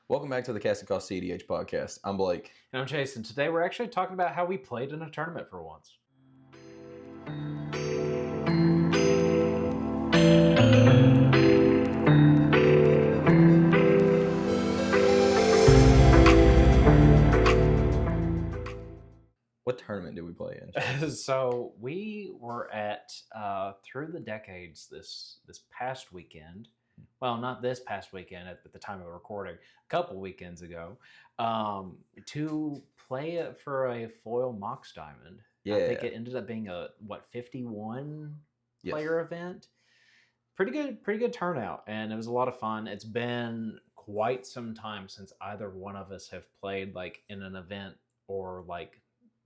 Welcome back to the Casting Call cEDH podcast. I'm Blake. And I'm Chase, and today we're actually talking about how we played in a tournament for once. What tournament did we play in? So we were at Through the Decades this past weekend. Well, not this past weekend at the time of recording, a couple weekends ago, to play it for a foil Mox Diamond. Yeah. I think it ended up being a 51 player event. Pretty good turnout, and it was a lot of fun. It's been quite some time since either one of us have played like in an event, or like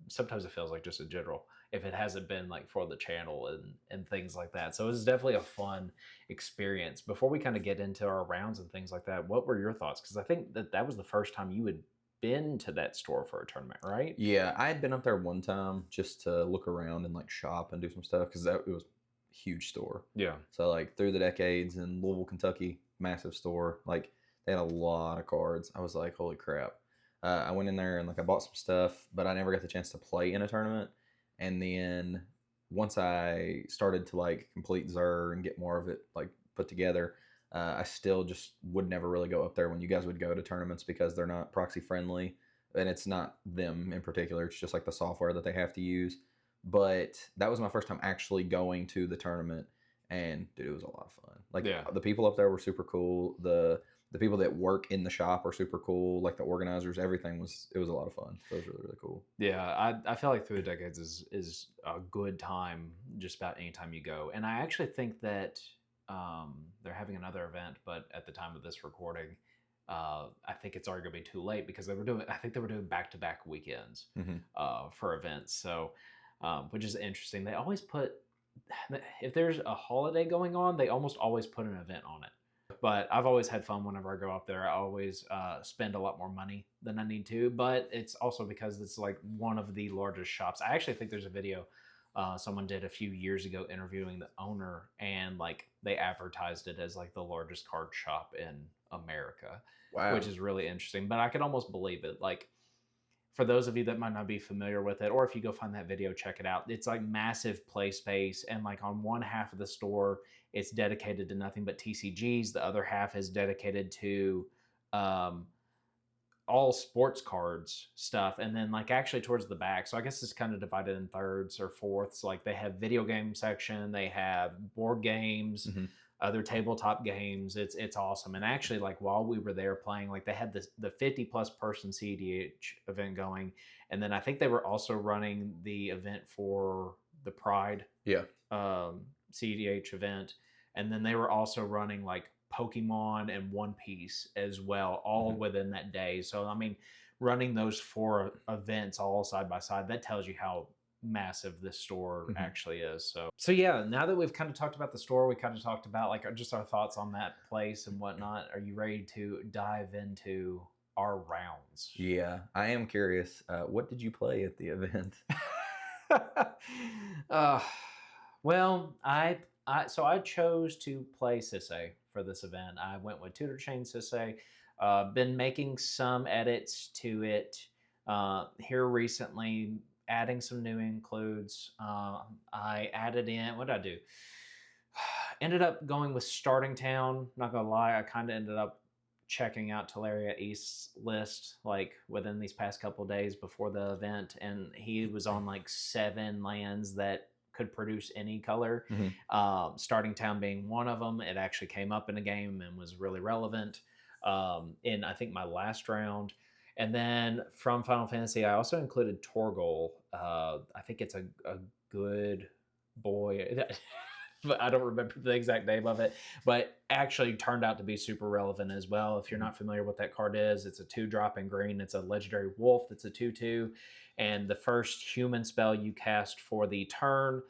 sometimes it feels like just in general, if it hasn't been like for the channel and things like that. So it was definitely a fun experience. Before we kind of get into our rounds and things like that, what were your thoughts? Because I think that was the first time you had been to that store for a tournament, right? Yeah, I had been up there one time just to look around and like shop and do some stuff because it was a huge store. Yeah. So like Through the Decades in Louisville, Kentucky, massive store. Like they had a lot of cards. I was like, holy crap. I went in there and like I bought some stuff, but I never got the chance to play in a tournament. And then once I started to like complete Xur and get more of it like put together, I still just would never really go up there when you guys would go to tournaments because they're not proxy friendly. And it's not them in particular. It's just like the software that they have to use. But that was my first time actually going to the tournament. And dude, it was a lot of fun. Like the people up there were super cool. The people that work in the shop are super cool. Like the organizers, everything it was a lot of fun. So it was really, really cool. Yeah, I feel like Through the Decades is a good time just about any time you go. And I actually think that they're having another event, but at the time of this recording, I think it's already going to be too late because I think they were doing back-to-back weekends for events. So, which is interesting. They always put, if there's a holiday going on, they almost always put an event on it. But I've always had fun whenever I go up there. I always spend a lot more money than I need to, but it's also because it's like one of the largest shops. I actually think there's a video someone did a few years ago interviewing the owner, and like they advertised it as like the largest card shop in America. Wow. Which is really interesting. But I could almost believe it. Like, for those of you that might not be familiar with it, or if you go find that video, check it out. It's like massive play space, and like on one half of the store, it's dedicated to nothing but TCGs. The other half is dedicated to all sports cards stuff, and then like actually towards the back. So I guess it's kind of divided in thirds or fourths. Like they have video game section, they have board games. Other tabletop games. It's awesome. And actually, like while we were there playing, like they had the 50+ person cEDH event going, and then I think they were also running the event for the Pride cEDH event, and then they were also running like Pokemon and One Piece as well, all within that day. So I mean, running those 4 events all side by side, that tells you how massive this store actually is. So yeah, now that we've kind of talked about the store, we kind of talked about like just our thoughts on that place and whatnot. Are you ready to dive into our rounds? Yeah, I am curious. What did you play at the event? Well, I chose to play Sisay for this event. I went with Tutor Chain Sisay. Been making some edits to it here recently, adding some new includes. I added in, what did I do? Ended up going with Starting Town. Not gonna lie, I kind of ended up checking out Teleria East's list like within these past couple days before the event, and he was on like 7 lands that could produce any color. Starting Town being one of them. It actually came up in a game and was really relevant in I think my last round. And then from Final Fantasy, I also included Torgal. I think it's a good boy. I don't remember the exact name of it, but actually turned out to be super relevant as well. If you're not familiar with what that card is, it's a 2-drop in green. It's a legendary wolf. It's a 2/2. And the first human spell you cast for the turn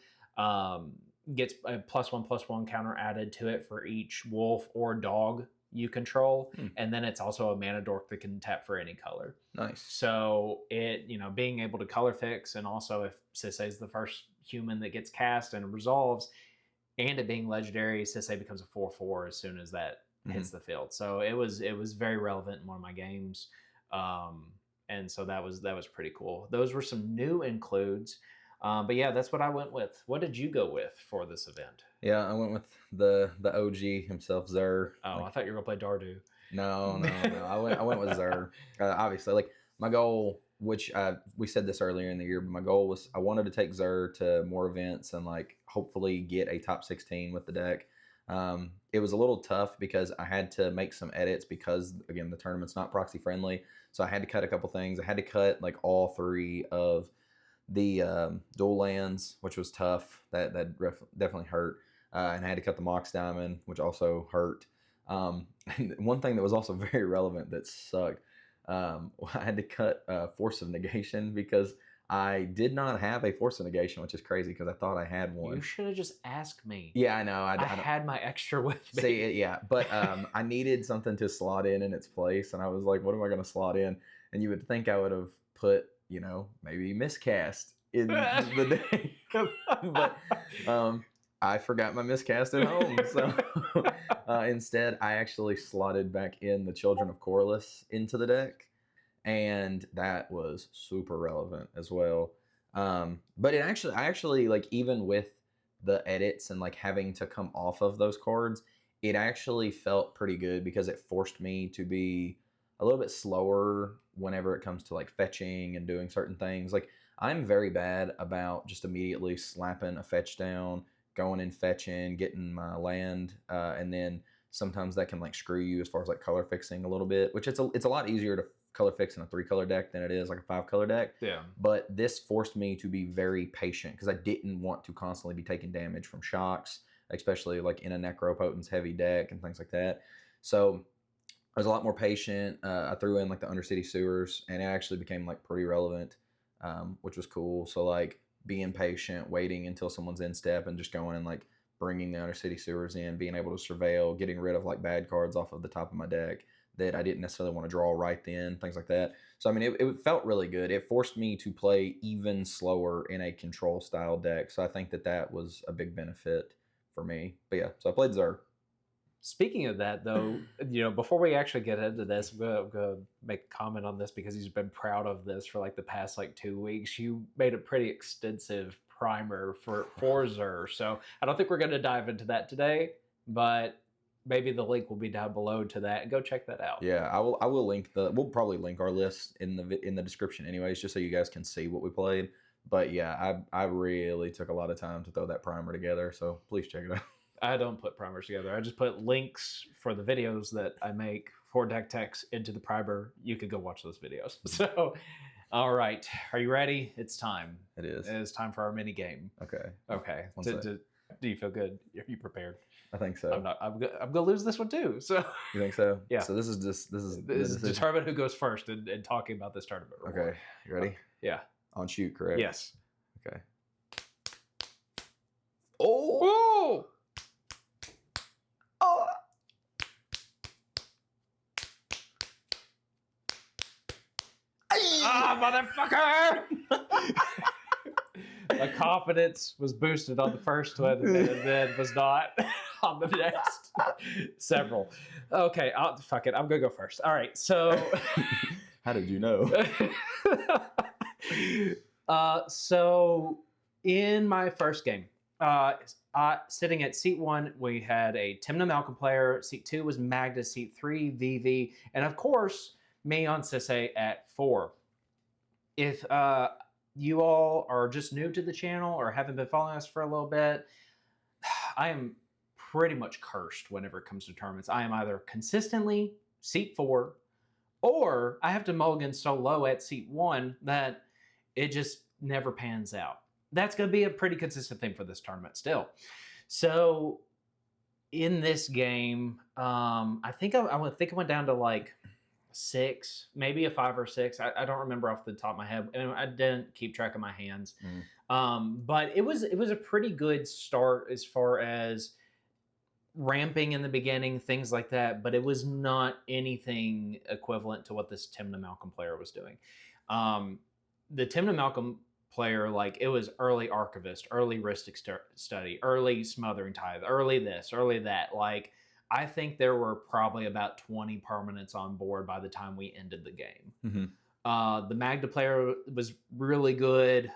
gets a +1/+1 counter added to it for each wolf or dog you control, and then it's also a mana dork that can tap for any color. Nice. So it, being able to color fix, and also if Sisay is the first human that gets cast and resolves, and it being legendary, Sisay becomes a 4/4 as soon as that hits the field. So it was very relevant in one of my games. And so that was pretty cool. Those were some new includes. But yeah, that's what I went with. What did you go with for this event? Yeah, I went with the OG himself, Zer. Oh, I thought you were gonna play Dardu. No. I went with Zer. Obviously, like my goal, which we said this earlier in the year, but my goal was I wanted to take Zer to more events and like hopefully get a top 16 with the deck. It was a little tough because I had to make some edits because again the tournament's not proxy friendly, so I had to cut a couple things. I had to cut like all 3 of the dual lands, which was tough. That definitely hurt. And I had to cut the Mox Diamond, which also hurt. And one thing that was also very relevant that sucked, I had to cut Force of Negation because I did not have a Force of Negation, which is crazy because I thought I had one. You should have just asked me. Yeah, I know. I had my extra with me. See, yeah, but I needed something to slot in its place, and I was like, what am I going to slot in? And you would think I would have put, maybe miscast in the day. But I forgot my miscast at home. So instead, I actually slotted back in the Children of Corliss into the deck. And that was super relevant as well. But I actually like, even with the edits and like having to come off of those cards, it actually felt pretty good because it forced me to be a little bit slower whenever it comes to like fetching and doing certain things. Like I'm very bad about just immediately slapping a fetch down, going and fetching, getting my land, and then sometimes that can like screw you as far as like color fixing a little bit, which it's a lot easier to color fix in a 3-color deck than it is like a 5-color deck. Yeah. But this forced me to be very patient because I didn't want to constantly be taking damage from shocks, especially like in a Necropotence heavy deck and things like that. So I was a lot more patient. I threw in like the Undercity Sewers, and it actually became like pretty relevant, which was cool. So like being patient, waiting until someone's in step, and just going and like bringing the Undercity Sewers in, being able to surveil, getting rid of like bad cards off of the top of my deck that I didn't necessarily want to draw right then, things like that. So I mean, it felt really good. It forced me to play even slower in a control style deck. So I think that was a big benefit for me. But yeah, so I played Zer. Speaking of that, though, before we actually get into this, I'm gonna make a comment on this because he's been proud of this for like the past like 2 weeks. You made a pretty extensive primer for Zer, so I don't think we're gonna dive into that today, but maybe the link will be down below to that. Go check that out. Yeah, I will link we'll probably link our list in the description anyways, just so you guys can see what we played. But yeah, I really took a lot of time to throw that primer together, so please check it out. I don't put primers together. I just put links for the videos that I make for deck techs into the primer. You could go watch those videos. So, all right. Are you ready? It's time. It is. It is time for our mini game. Okay. Do you feel good? Are you prepared? I think so. I'm gonna lose this one too. So you think so? Yeah. So this is determine who goes first in talking about this tournament. Okay. You ready? Yeah. On shoot, correct? Yes. Okay. Oh! Oh! Motherfucker! My confidence was boosted on the first one and then was not on the next several. Okay, fuck it. I'm going to go first. All right, so... How did you know? So in my first game, sitting at seat 1, we had a Timna Malcolm player. Seat 2 was Magda. Seat 3, VV. And of course, me on Sisay at 4. If you all are just new to the channel or haven't been following us for a little bit, I am pretty much cursed whenever it comes to tournaments. I am either consistently seat 4, or I have to mulligan so low at seat 1 that it just never pans out. That's going to be a pretty consistent thing for this tournament still. So in this game, I think I went down to like 6, maybe a 5 or 6. I don't remember off the top of my head, and I didn't keep track of my hands. But it was a pretty good start as far as ramping in the beginning, things like that. But it was not anything equivalent to what this Timna Malcolm player was doing. The Timna Malcolm player, like, it was early Archivist, early Ristic Study, early Smothering Tithe, early this, early that. Like, I think there were probably about 20 permanents on board by the time we ended the game. Mm-hmm. The Magda player was really good,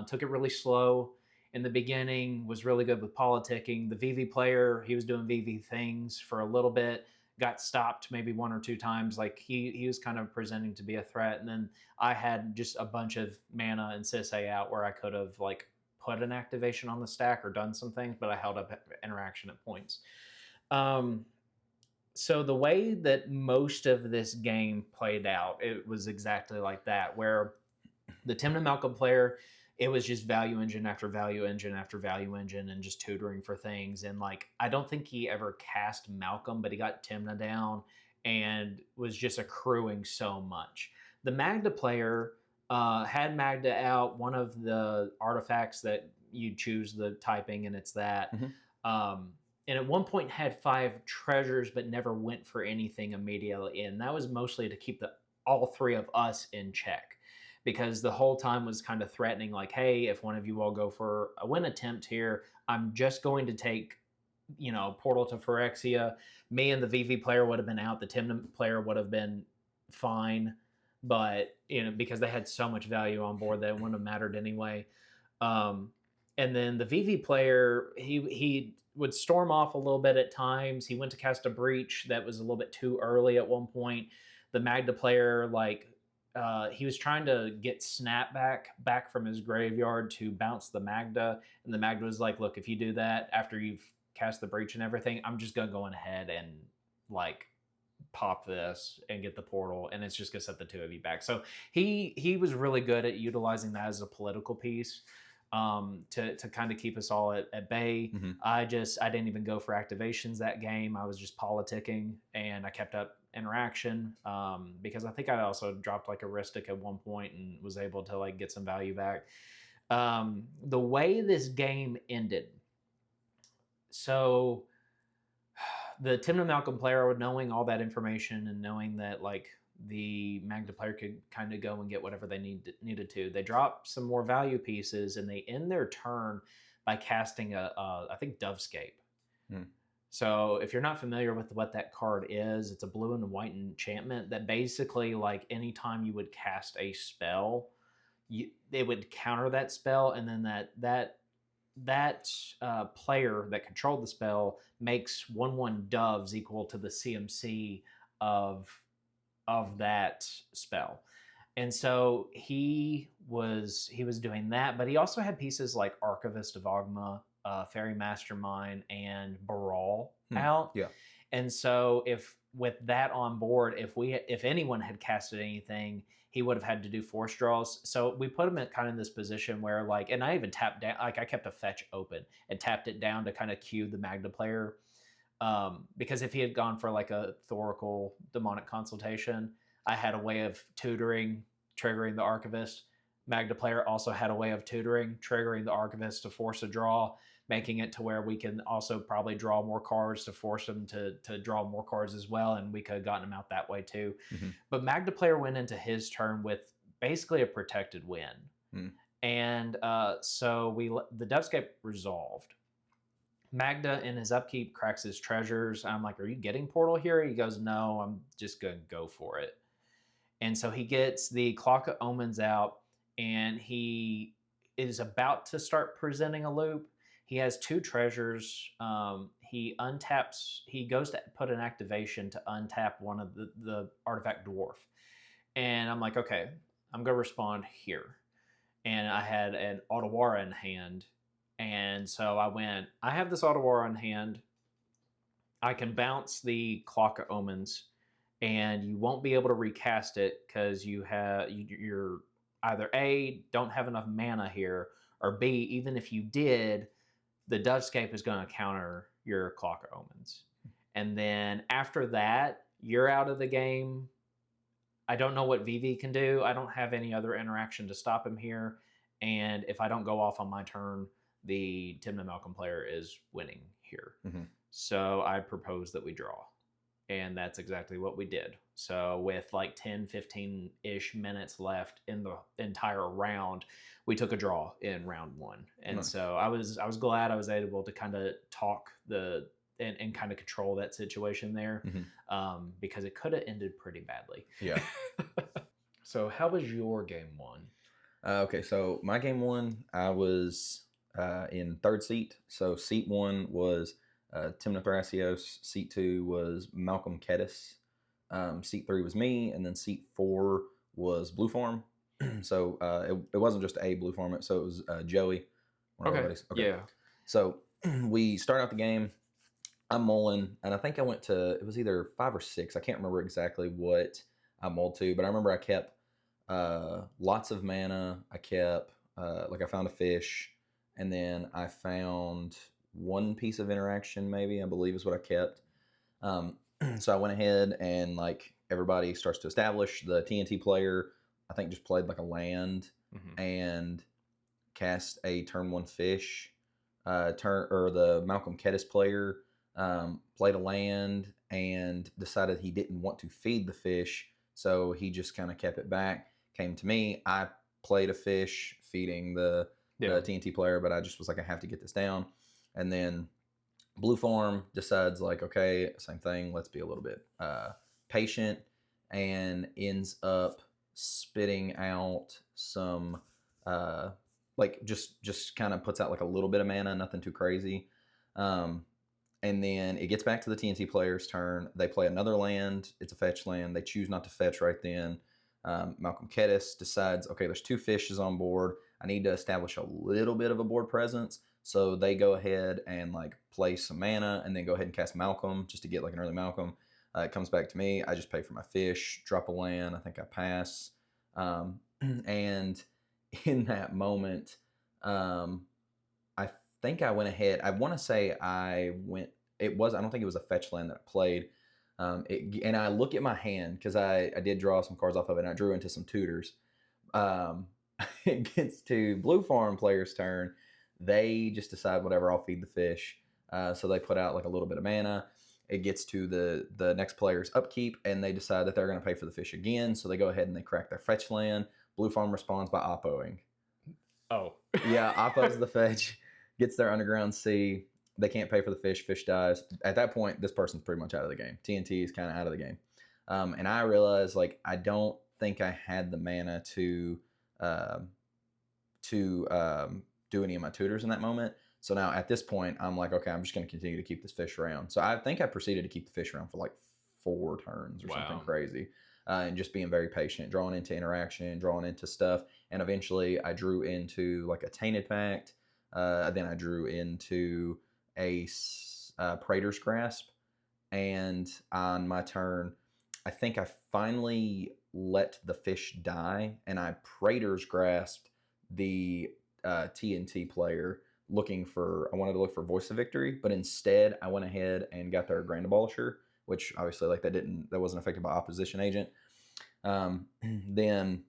took it really slow in the beginning, was really good with politicking. The VV player, he was doing VV things for a little bit, got stopped maybe 1 or 2 times. Like he was kind of presenting to be a threat. And then I had just a bunch of mana and Sisay out where I could have like put an activation on the stack or done some things, but I held up interaction at points. So the way that most of this game played out, it was exactly like that, where the Timna Malcolm player, it was just value engine after value engine after value engine and just tutoring for things. And like, I don't think he ever cast Malcolm, but he got Timna down and was just accruing so much. The Magda player had Magda out, one of the artifacts that you choose the typing, and it's that. And at one point had 5 treasures, but never went for anything immediately. And that was mostly to keep all 3 of us in check, because the whole time was kind of threatening, like, hey, if one of you all go for a win attempt here, I'm just going to take, Portal to Phyrexia. Me and the VV player would have been out. The Timna player would have been fine, but because they had so much value on board that it wouldn't have mattered anyway. And then the VV player, he would storm off a little bit at times. He went to cast a breach that was a little bit too early at one point. The Magda player, he was trying to get Snap back from his graveyard to bounce the Magda, and the Magda was like, look, if you do that after you've cast the breach and everything, I'm just gonna go ahead and like pop this and get the portal, and it's just gonna set the 2 of you back. So he was really good at utilizing that as a political piece, to kind of keep us all at bay. Mm-hmm. I didn't even go for activations that game. I was just politicking, and I kept up interaction, because I think I also dropped like a Ristic at one point and was able to like get some value back. The way this game ended, so the Timna Malcolm player, knowing all that information and knowing that like the Magda player could kind of go and get whatever they needed to, they drop some more value pieces, and they end their turn by casting I think Dovescape. So if you're not familiar with what that card is, it's a blue and white enchantment that basically, like, anytime you would cast a spell, it would counter that spell, and then that player that controlled the spell makes 1/1 doves equal to the CMC of that spell. And so he was doing that, but he also had pieces like Archivist of Ogma, Fairy Mastermind, and Baral out. Yeah. And so if with that on board, if anyone had casted anything, he would have had to do force draws. So we put him in kind of this position where, like, and I even tapped down, like I kept a fetch open and tapped it down to kind of cue the Magda player. Because if he had gone for like a Thoracle Demonic Consultation, I had a way of tutoring, triggering the Archivist. Magda player also had a way of tutoring, triggering the Archivist to force a draw, making it to where we can also probably draw more cards to force him to draw more cards as well, and we could have gotten him out that way too. Mm-hmm. But Magda player went into his turn with basically a protected win. And so the Dovescape resolved. Magda in his upkeep cracks his treasures. I'm like, are you getting Portal here? He goes, no, I'm just going to go for it. And so he gets the Clock of Omens out, and he is about to start presenting a loop. He has 2 treasures. He goes to put an activation to untap one of the artifact dwarf. And I'm like, okay, I'm going to respond here. And I had an Otawara in hand. And so I went, I have this Otawara in hand. I can bounce the Clock of Omens, and you won't be able to recast it because you're either A, don't have enough mana here, or B, even if you did, the Dovescape is going to counter your Clock of Omens. And then after that, you're out of the game. I don't know what VV can do. I don't have any other interaction to stop him here. And if I don't go off on my turn, the Timna Malcolm player is winning here. Mm-hmm. So I propose that we draw. And that's exactly what we did. So with like 10, 15-ish minutes left in the entire round, we took a draw in round 1. And nice. so I was glad I was able to kind of talk the and kind of control that situation there, because it could have ended pretty badly. Yeah. So how was your game one? Okay, so my game one, I was in third seat. So seat one was Timna Thrasios. Seat two was Malcolm Kedis. Seat three was me, and then seat four was Blue Farm. So it wasn't just a Blue Farm, so it was Joey. One of our buddies. Yeah. So we start out the game. I'm mulling, and I think I went to, it was either 5 or 6. I can't remember exactly what I mulled to, but I remember I kept lots of mana. I kept, I found a fish, and then I found one piece of interaction, maybe, I believe is what I kept. So I went ahead and, like, everybody starts to establish. The TNT player, I think, just played, like, a land and cast a turn 1 fish. The Malcolm Kedis player played a land and decided he didn't want to feed the fish, so he just kind of kept it back. Came to me. I played a fish feeding the TNT player, but I just was like, I have to get this down. And then Blue Farm decides, like, okay, same thing. Let's be a little bit patient, and ends up spitting out some just kind of puts out like a little bit of mana, nothing too crazy. And then it gets back to the TNT player's turn. They play another land. It's a fetch land. They choose not to fetch right then. Malcolm Kedis decides, okay, there's 2 fishes on board. I need to establish a little bit of a board presence. So they go ahead and, like, play some mana and then go ahead and cast Malcolm just to get, like, an early Malcolm. It comes back to me. I just pay for my fish, drop a land. I think I pass. And in that moment, I think I went ahead. I want to say I don't think it was a fetch land that I played. And I look at my hand, because I did draw some cards off of it, and I drew into some tutors. It gets to Blue Farm player's turn. They just decide, whatever, I'll feed the fish. So they put out, like, a little bit of mana. It gets to the next player's upkeep, and they decide that they're going to pay for the fish again. So they go ahead and they crack their fetch land. Blue Farm responds by oppoing. Oh. Yeah, oppos the fetch, gets their Underground Sea. They can't pay for the fish. Fish dies. At that point, this person's pretty much out of the game. TNT is kind of out of the game. And I realized, like, I don't think I had the mana to do any of my tutors in that moment. So now at this point, I'm like, okay, I'm just going to continue to keep this fish around. So I think I proceeded to keep the fish around for like 4 turns or something crazy. And just being very patient, drawing into interaction, drawing into stuff. And eventually I drew into, like, a Tainted Pact. Then I drew into a Praetor's Grasp. And on my turn, I think I finally let the fish die, and I Praetor's Grasped the TNT player, I wanted to look for Voice of Victory, but instead I went ahead and got their Grand Abolisher, which obviously, like, that wasn't affected by opposition agent. Then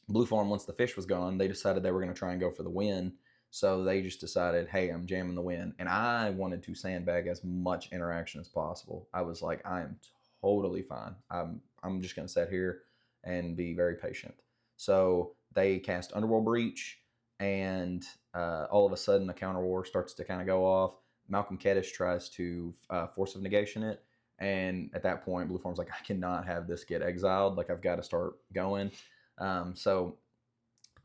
Blue Farm, once the fish was gone, they decided they were going to try and go for the win. So they just decided, hey, I'm jamming the win. And I wanted to sandbag as much interaction as possible. I was like, I am totally fine. I'm just going to sit here and be very patient. So they cast Underworld Breach, and all of a sudden a counter war starts to kind of go off. Malcolm Kedis tries to Force of Negation it. And at that point, Blue Farm's like, I cannot have this get exiled. Like, I've got to start going. So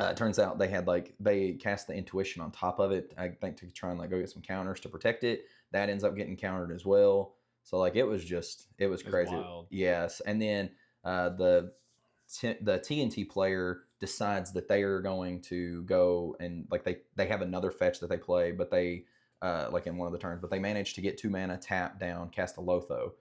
it turns out they cast the Intuition on top of it, I think, to try and, like, go get some counters to protect it. That ends up getting countered as well. So, like, it was crazy. Wild. Yes. And then the TNT player decides that they are going to go and, like, they have another fetch that they play, but they like in one of the turns, but they managed to get 2 mana, tap down, cast a Lotho.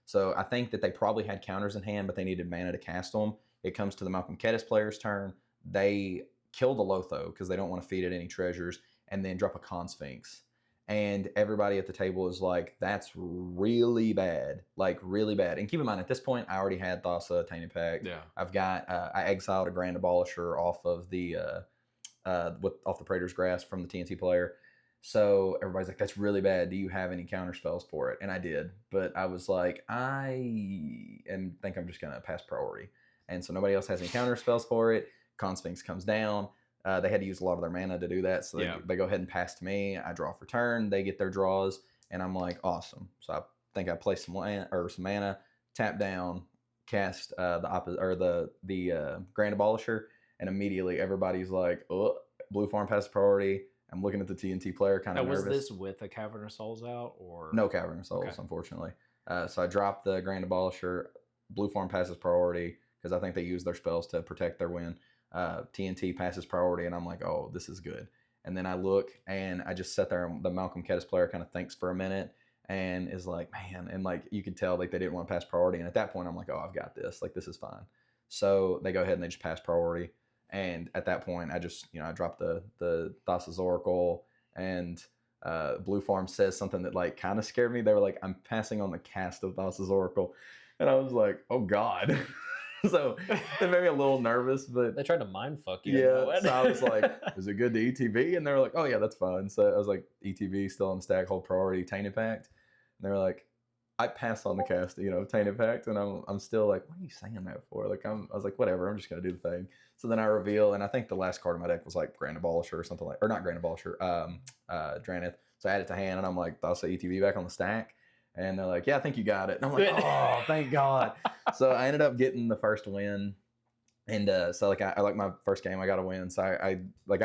So I think that they probably had counters in hand, but they needed mana to cast them. It comes to the Malcolm Kedis player's turn. They kill the Lotho because they don't want to feed it any treasures, and then drop a Con Sphinx. And everybody at the table is like, that's really bad. Like, really bad. And keep in mind, at this point, I already had Thassa, Tainted Pact. Yeah. I've got, I exiled a Grand Abolisher off of the Praetor's Grasp from the TNT player. So everybody's like, that's really bad. Do you have any counter spells for it? And I did. But I was like, I think I'm just going to pass priority. And so nobody else has any counter spells for it. Con Sphinx comes down. They had to use a lot of their mana to do that. So they go ahead and pass to me. I draw for turn. They get their draws. and I'm like, awesome. So I think I play some land or some mana, tap down, cast the opposite or the Grand Abolisher, and immediately everybody's like, oh, blue farm passes priority. I'm looking at the TNT player, kind Now, of was nervous. this with the Cavern of Souls out or No Cavern of Souls, Okay. unfortunately. So I dropped the Grand Abolisher. Blue farm passes priority because I think they use their spells to protect their win. TNT passes priority, and I'm like, oh, this is good. And then I look, and I just sit there, and the Malcolm Kettis player kind of thinks for a minute and is like, man, and like you could tell like they didn't want to pass priority. And at that point, I'm like, oh, I've got this. Like this is fine. So they go ahead and they just pass priority. And at that point, I just I dropped the Thassa's Oracle, and Blue Farm says something that like kind of scared me. They were like, I'm passing on the cast of Thassa's Oracle, and I was like, oh god. So it made me a little nervous, but they tried to mind fuck you. yeah. So I was like, is it good to ETB? And they were like, oh yeah, that's fine. So I was like, ETB still on the stack, hold priority, Tainted Pact. And they were like, I passed on the cast, Tainted Pact, and I'm still like, what are you saying that for? Like I was like, whatever, I'm just gonna do the thing. So then I reveal, and I think the last card in my deck was like Grand Abolisher or something like, or not Grand Abolisher, Dranith. So I add it to hand, and I'm like, I'll say ETB back on the stack. And they're like, yeah, I think you got it. And I'm like, oh, thank God. So I ended up getting the first win. And so like I like my first game, I got a win. So I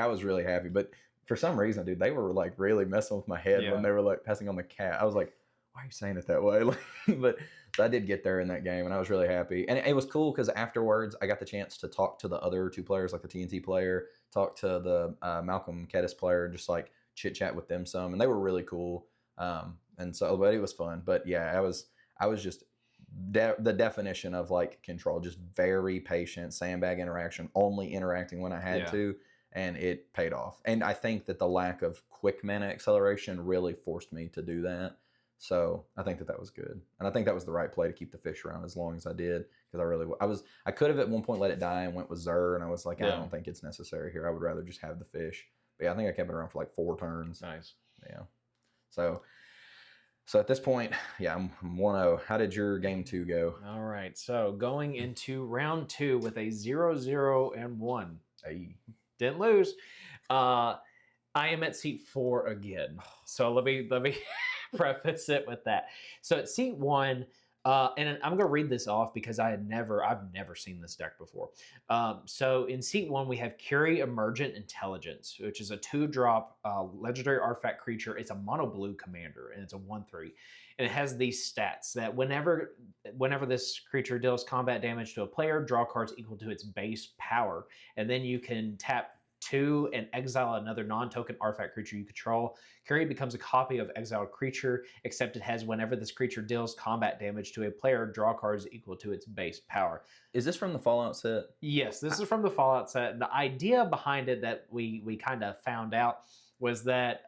was really happy. But for some reason, dude, they were like really messing with my head when they were like passing on the cat. I was like, why are you saying it that way? Like, but so I did get there in that game, and I was really happy. And it was cool because afterwards, I got the chance to talk to the other two players, like the TNT player, talk to the Malcolm Kettis player, and just like chit chat with them some. And they were really cool. And so, but it was fun. But yeah, I was just the definition of like control, just very patient, sandbag interaction, only interacting when I had to, and it paid off. And I think that the lack of quick mana acceleration really forced me to do that. So I think that was good, and I think that was the right play to keep the fish around as long as I did, because I could have at one point let it die and went with Zur, and I was like, I don't think it's necessary here. I would rather just have the fish. But yeah, I think I kept it around for like 4 turns. Nice. Yeah. So at this point, yeah, I'm 1-0. How did your game 2 go? All right. So going into round 2 with a 0-0-1. Hey. Didn't lose. I am at seat 4 again. So let me preface it with that. So at seat 1, and I'm going to read this off because I've never seen this deck before. So in seat 1, we have Curie Emergent Intelligence, which is a 2-drop legendary artifact creature. It's a mono blue commander, and it's a 1/3. And it has these stats that whenever this creature deals combat damage to a player, draw cards equal to its base power. And then you can tap 2 and exile another non-token artifact creature you control. Curie becomes a copy of exiled creature, except it has whenever this creature deals combat damage to a player, draw cards equal to its base power. Is this from the Fallout set? Yes, this is from the Fallout set. The idea behind it that we kind of found out was that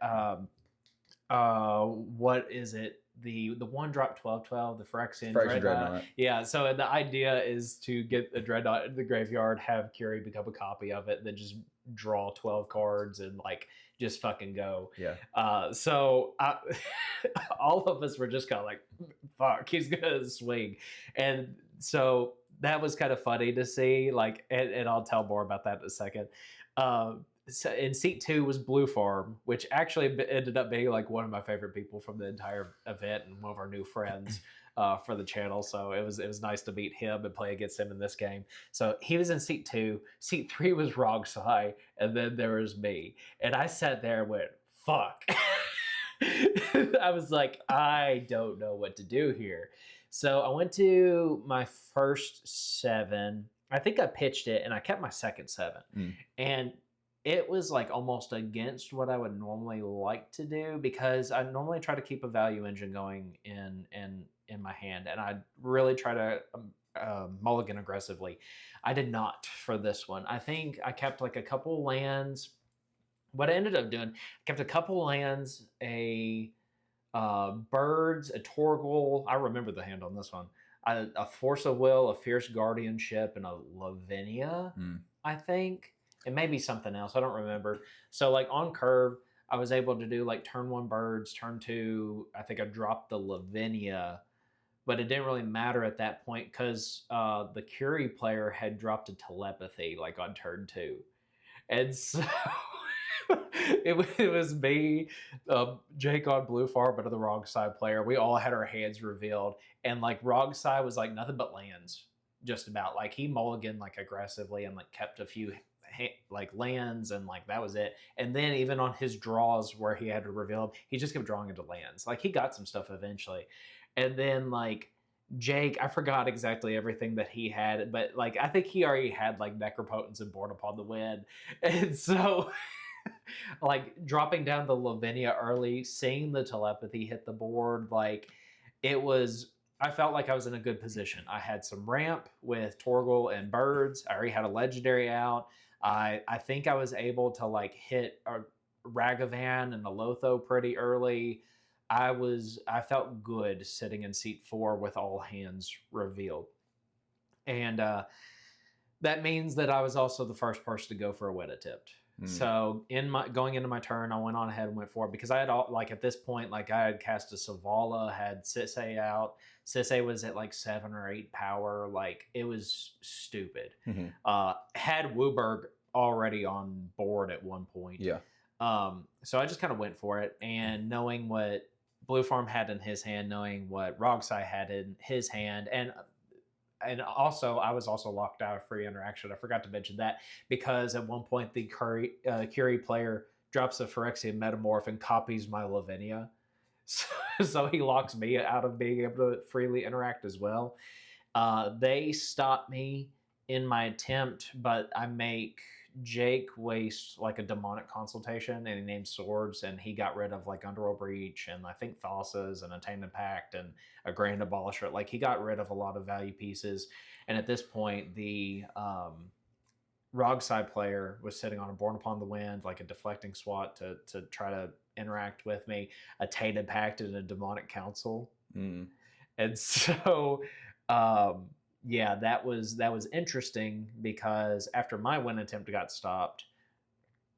what is it? The 1-drop 12/12, the Phyrexian Dreadnought. Yeah, so the idea is to get a Dreadnought in the graveyard, have Curie become a copy of it, then just draw 12 cards and like just fucking go. Yeah. So all of us were just kind of like, fuck, he's gonna swing. And so that was kind of funny to see, like, and I'll tell more about that in a second. So in seat 2 was Blue Farm, which actually ended up being like one of my favorite people from the entire event and one of our new friends for the channel. So it was nice to meet him and play against him in this game. So he was in seat 2. Seat 3 was Rogsai, and then there was me. And I sat there and went, fuck. I was like, I don't know what to do here. So I went to my first 7. I think I pitched it, and I kept my second 7. And it was like almost against what I would normally like to do, because I normally try to keep a value engine going in my hand, and I really try to mulligan aggressively. I did not for this one. I think I kept like a couple lands. What I ended up doing, I kept a couple lands, a birds, a Torgal. I remember the hand on this one. A Force of Will, a Fierce Guardianship, and a Lavinia, I think. It may be something else. I don't remember. So like on curve, I was able to do like turn 1 birds, turn 2. I think I dropped the Lavinia, but it didn't really matter at that point because the Curie player had dropped a Telepathy like on turn 2. And so it was me, Jake on Blue Farm, but the wrong side player. We all had our hands revealed, and like wrong side was like nothing but lands, just about. Like he mulliganed like aggressively and like kept a few like lands, and like that was it. And then even on his draws where he had to reveal, he just kept drawing into lands. Like he got some stuff eventually, and then like Jake, I forgot exactly everything that he had, but like I think he already had like Necropotence and Born Upon the Wind, and so like dropping down the Lavinia early, seeing the telepathy hit the board, like it was. I felt like I was in a good position. I had some ramp with Torgal and Birds. I already had a legendary out. I think I was able to like hit a Ragavan and a Lotho pretty early. I felt good sitting in seat 4 with all hands revealed, and that means that I was also the first person to go for a wet attempt. So in my going into my turn, I went on ahead and went for it because I had all like at this point, like I had cast a Savala, had Sisay out. Sisay was at like 7 or 8 power, like it was stupid. Had Wooburg already on board at one point. Yeah. So I just kind of went for it, and knowing what Blue Farm had in his hand, knowing what Rogsai had in his hand, and also I was also locked out of free interaction. I forgot to mention that because at one point the Curie player drops a Phyrexian Metamorph and copies my Lavinia. So he locks me out of being able to freely interact as well. They stop me in my attempt, but I make Jake waste like a demonic consultation, and he named swords, and he got rid of like Underworld Breach and I think Thassa's and Attainment Pact and a Grand Abolisher. Like he got rid of a lot of value pieces, and at this point the Rogside player was sitting on a Born Upon the Wind, like a deflecting SWAT to try to interact with me, a Tainted Pact and a Demonic Council. And so yeah, that was interesting because after my win attempt got stopped,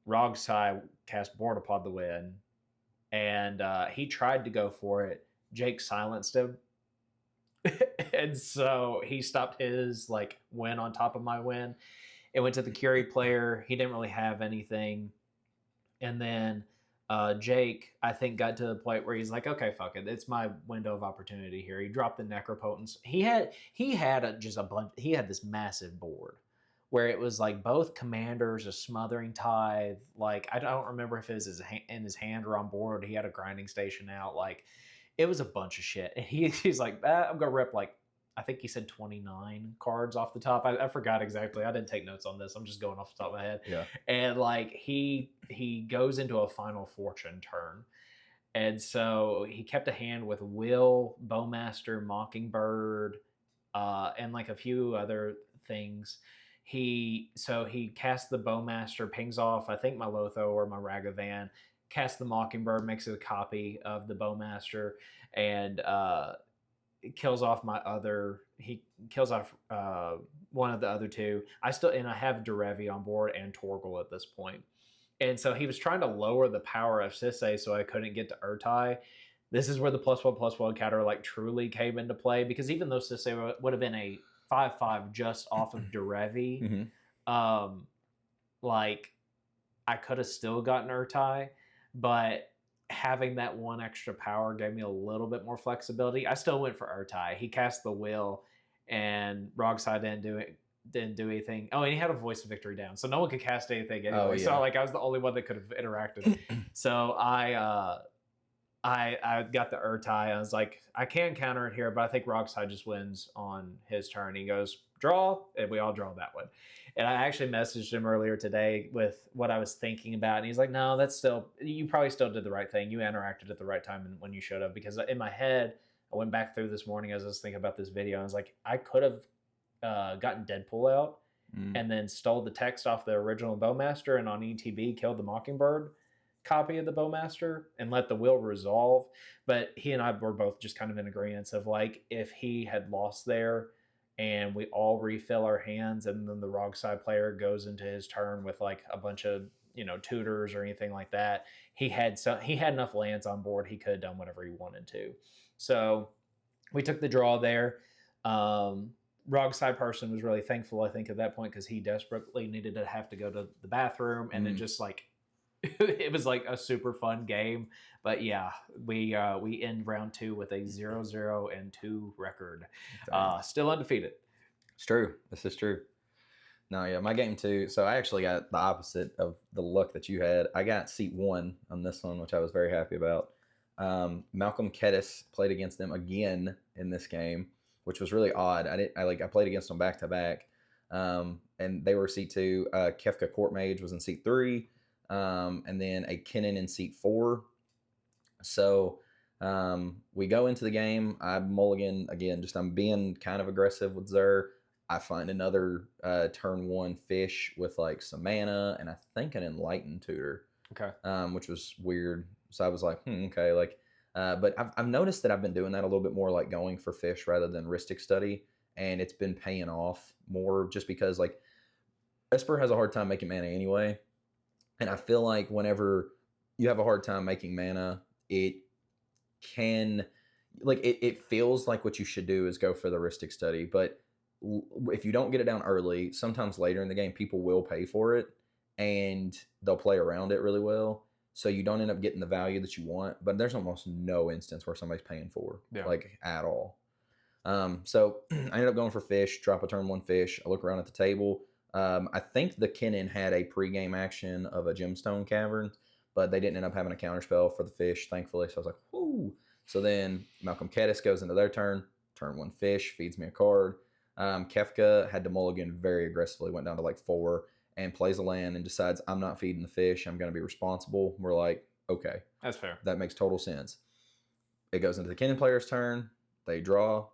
Rogsai cast Born Upon the Wind, and he tried to go for it. Jake silenced him, and so he stopped his like win on top of my win. It went to the Curie player. He didn't really have anything, and then Jake, I think, got to the point where he's like, okay, fuck it, it's my window of opportunity here. He dropped the Necropotence. He had just a bunch. He had this massive board where it was like both commanders, a Smothering Tithe. Like I don't remember if it was in his hand or on board. He had a grinding station out. Like it was a bunch of shit. And he's like, I'm gonna rip like, I think he said 29 cards off the top. I forgot exactly. I didn't take notes on this. I'm just going off the top of my head. Yeah. And like he goes into a Final Fortune turn. And so he kept a hand with Will, Bowmaster, Mockingbird, and like a few other things. He casts the Bowmaster, pings off, I think my Lotho or my Ragavan, casts the Mockingbird, makes it a copy of the Bowmaster, and kills off he kills off one of the other two. I have Derevi on board and Torgal at this point. And so he was trying to lower the power of Sisay so I couldn't get to Urtai. This is where the +1/+1 counter like truly came into play, because even though Sisay would have been a 5/5 just off of Derevi, like I could have still gotten Urtai, but having that one extra power gave me a little bit more flexibility. I still went for Urtai. He cast the Will, and Rogsai didn't do anything. Oh, and he had a Voice of Victory down, so no one could cast anything anyway. Oh, yeah. So like I was the only one that could have interacted. So I got the Urtai. I was like, I can counter it here, but I think Rogsai just wins on his turn. He goes draw, and we all draw that one. And I actually messaged him earlier today with what I was thinking about, and he's like, no, you probably still did the right thing. You interacted at the right time when you should have. Because in my head, I went back through this morning as I was thinking about this video, and I was like, I could have gotten Deadpool out and then stole the text off the original Bowmaster, and on ETB killed the Mockingbird copy of the Bowmaster and let the Will resolve. But he and I were both just kind of in agreement of like, if he had lost there and we all refill our hands, and then the Rogside player goes into his turn with like a bunch of tutors or anything like that, he had enough lands on board. He could have done whatever he wanted to. So we took the draw there. Rogside person was really thankful, I think, at that point, because he desperately needed to have to go to the bathroom, and it just like it was like a super fun game. But yeah, we end round 2 with a 0-0-2 record. Dang. Still undefeated. It's true. This is true. No, yeah, my game too. So I actually got the opposite of the luck that you had. I got seat 1 on this one, which I was very happy about. Malcolm Kedis played against them again in this game, which was really odd. I played against them back to back, and they were seat 2. Kefka Court Mage was in seat 3, and then a Kennen in seat 4. So we go into the game. I mulligan again. Just I'm being kind of aggressive with Zer. I find another turn 1 fish with like some mana and I think an Enlightened Tutor. Okay. Which was weird. So I was like, okay, like, but I've noticed that I've been doing that a little bit more, like going for fish rather than Rhystic Study, and it's been paying off more just because like Esper has a hard time making mana anyway, and I feel like whenever you have a hard time making mana, it can like it feels like what you should do is go for the Rhystic Study, but if you don't get it down early, sometimes later in the game people will pay for it and they'll play around it really well, so you don't end up getting the value that you want. But there's almost no instance where somebody's paying for like at all. So I ended up going for fish, drop a turn 1 fish. I look around at the table. I think the Kennen had a pre-game action of a Gemstone Cavern, but they didn't end up having a counterspell for the fish, thankfully. So I was like, whoo. So then Malcolm Kedis goes into their turn 1 fish, feeds me a card. Kefka had to mulligan very aggressively, went down to like 4, and plays a land and decides, I'm not feeding the fish, I'm going to be responsible. We're like, okay. That's fair. That makes total sense. It goes into the Kennen player's turn. They draw,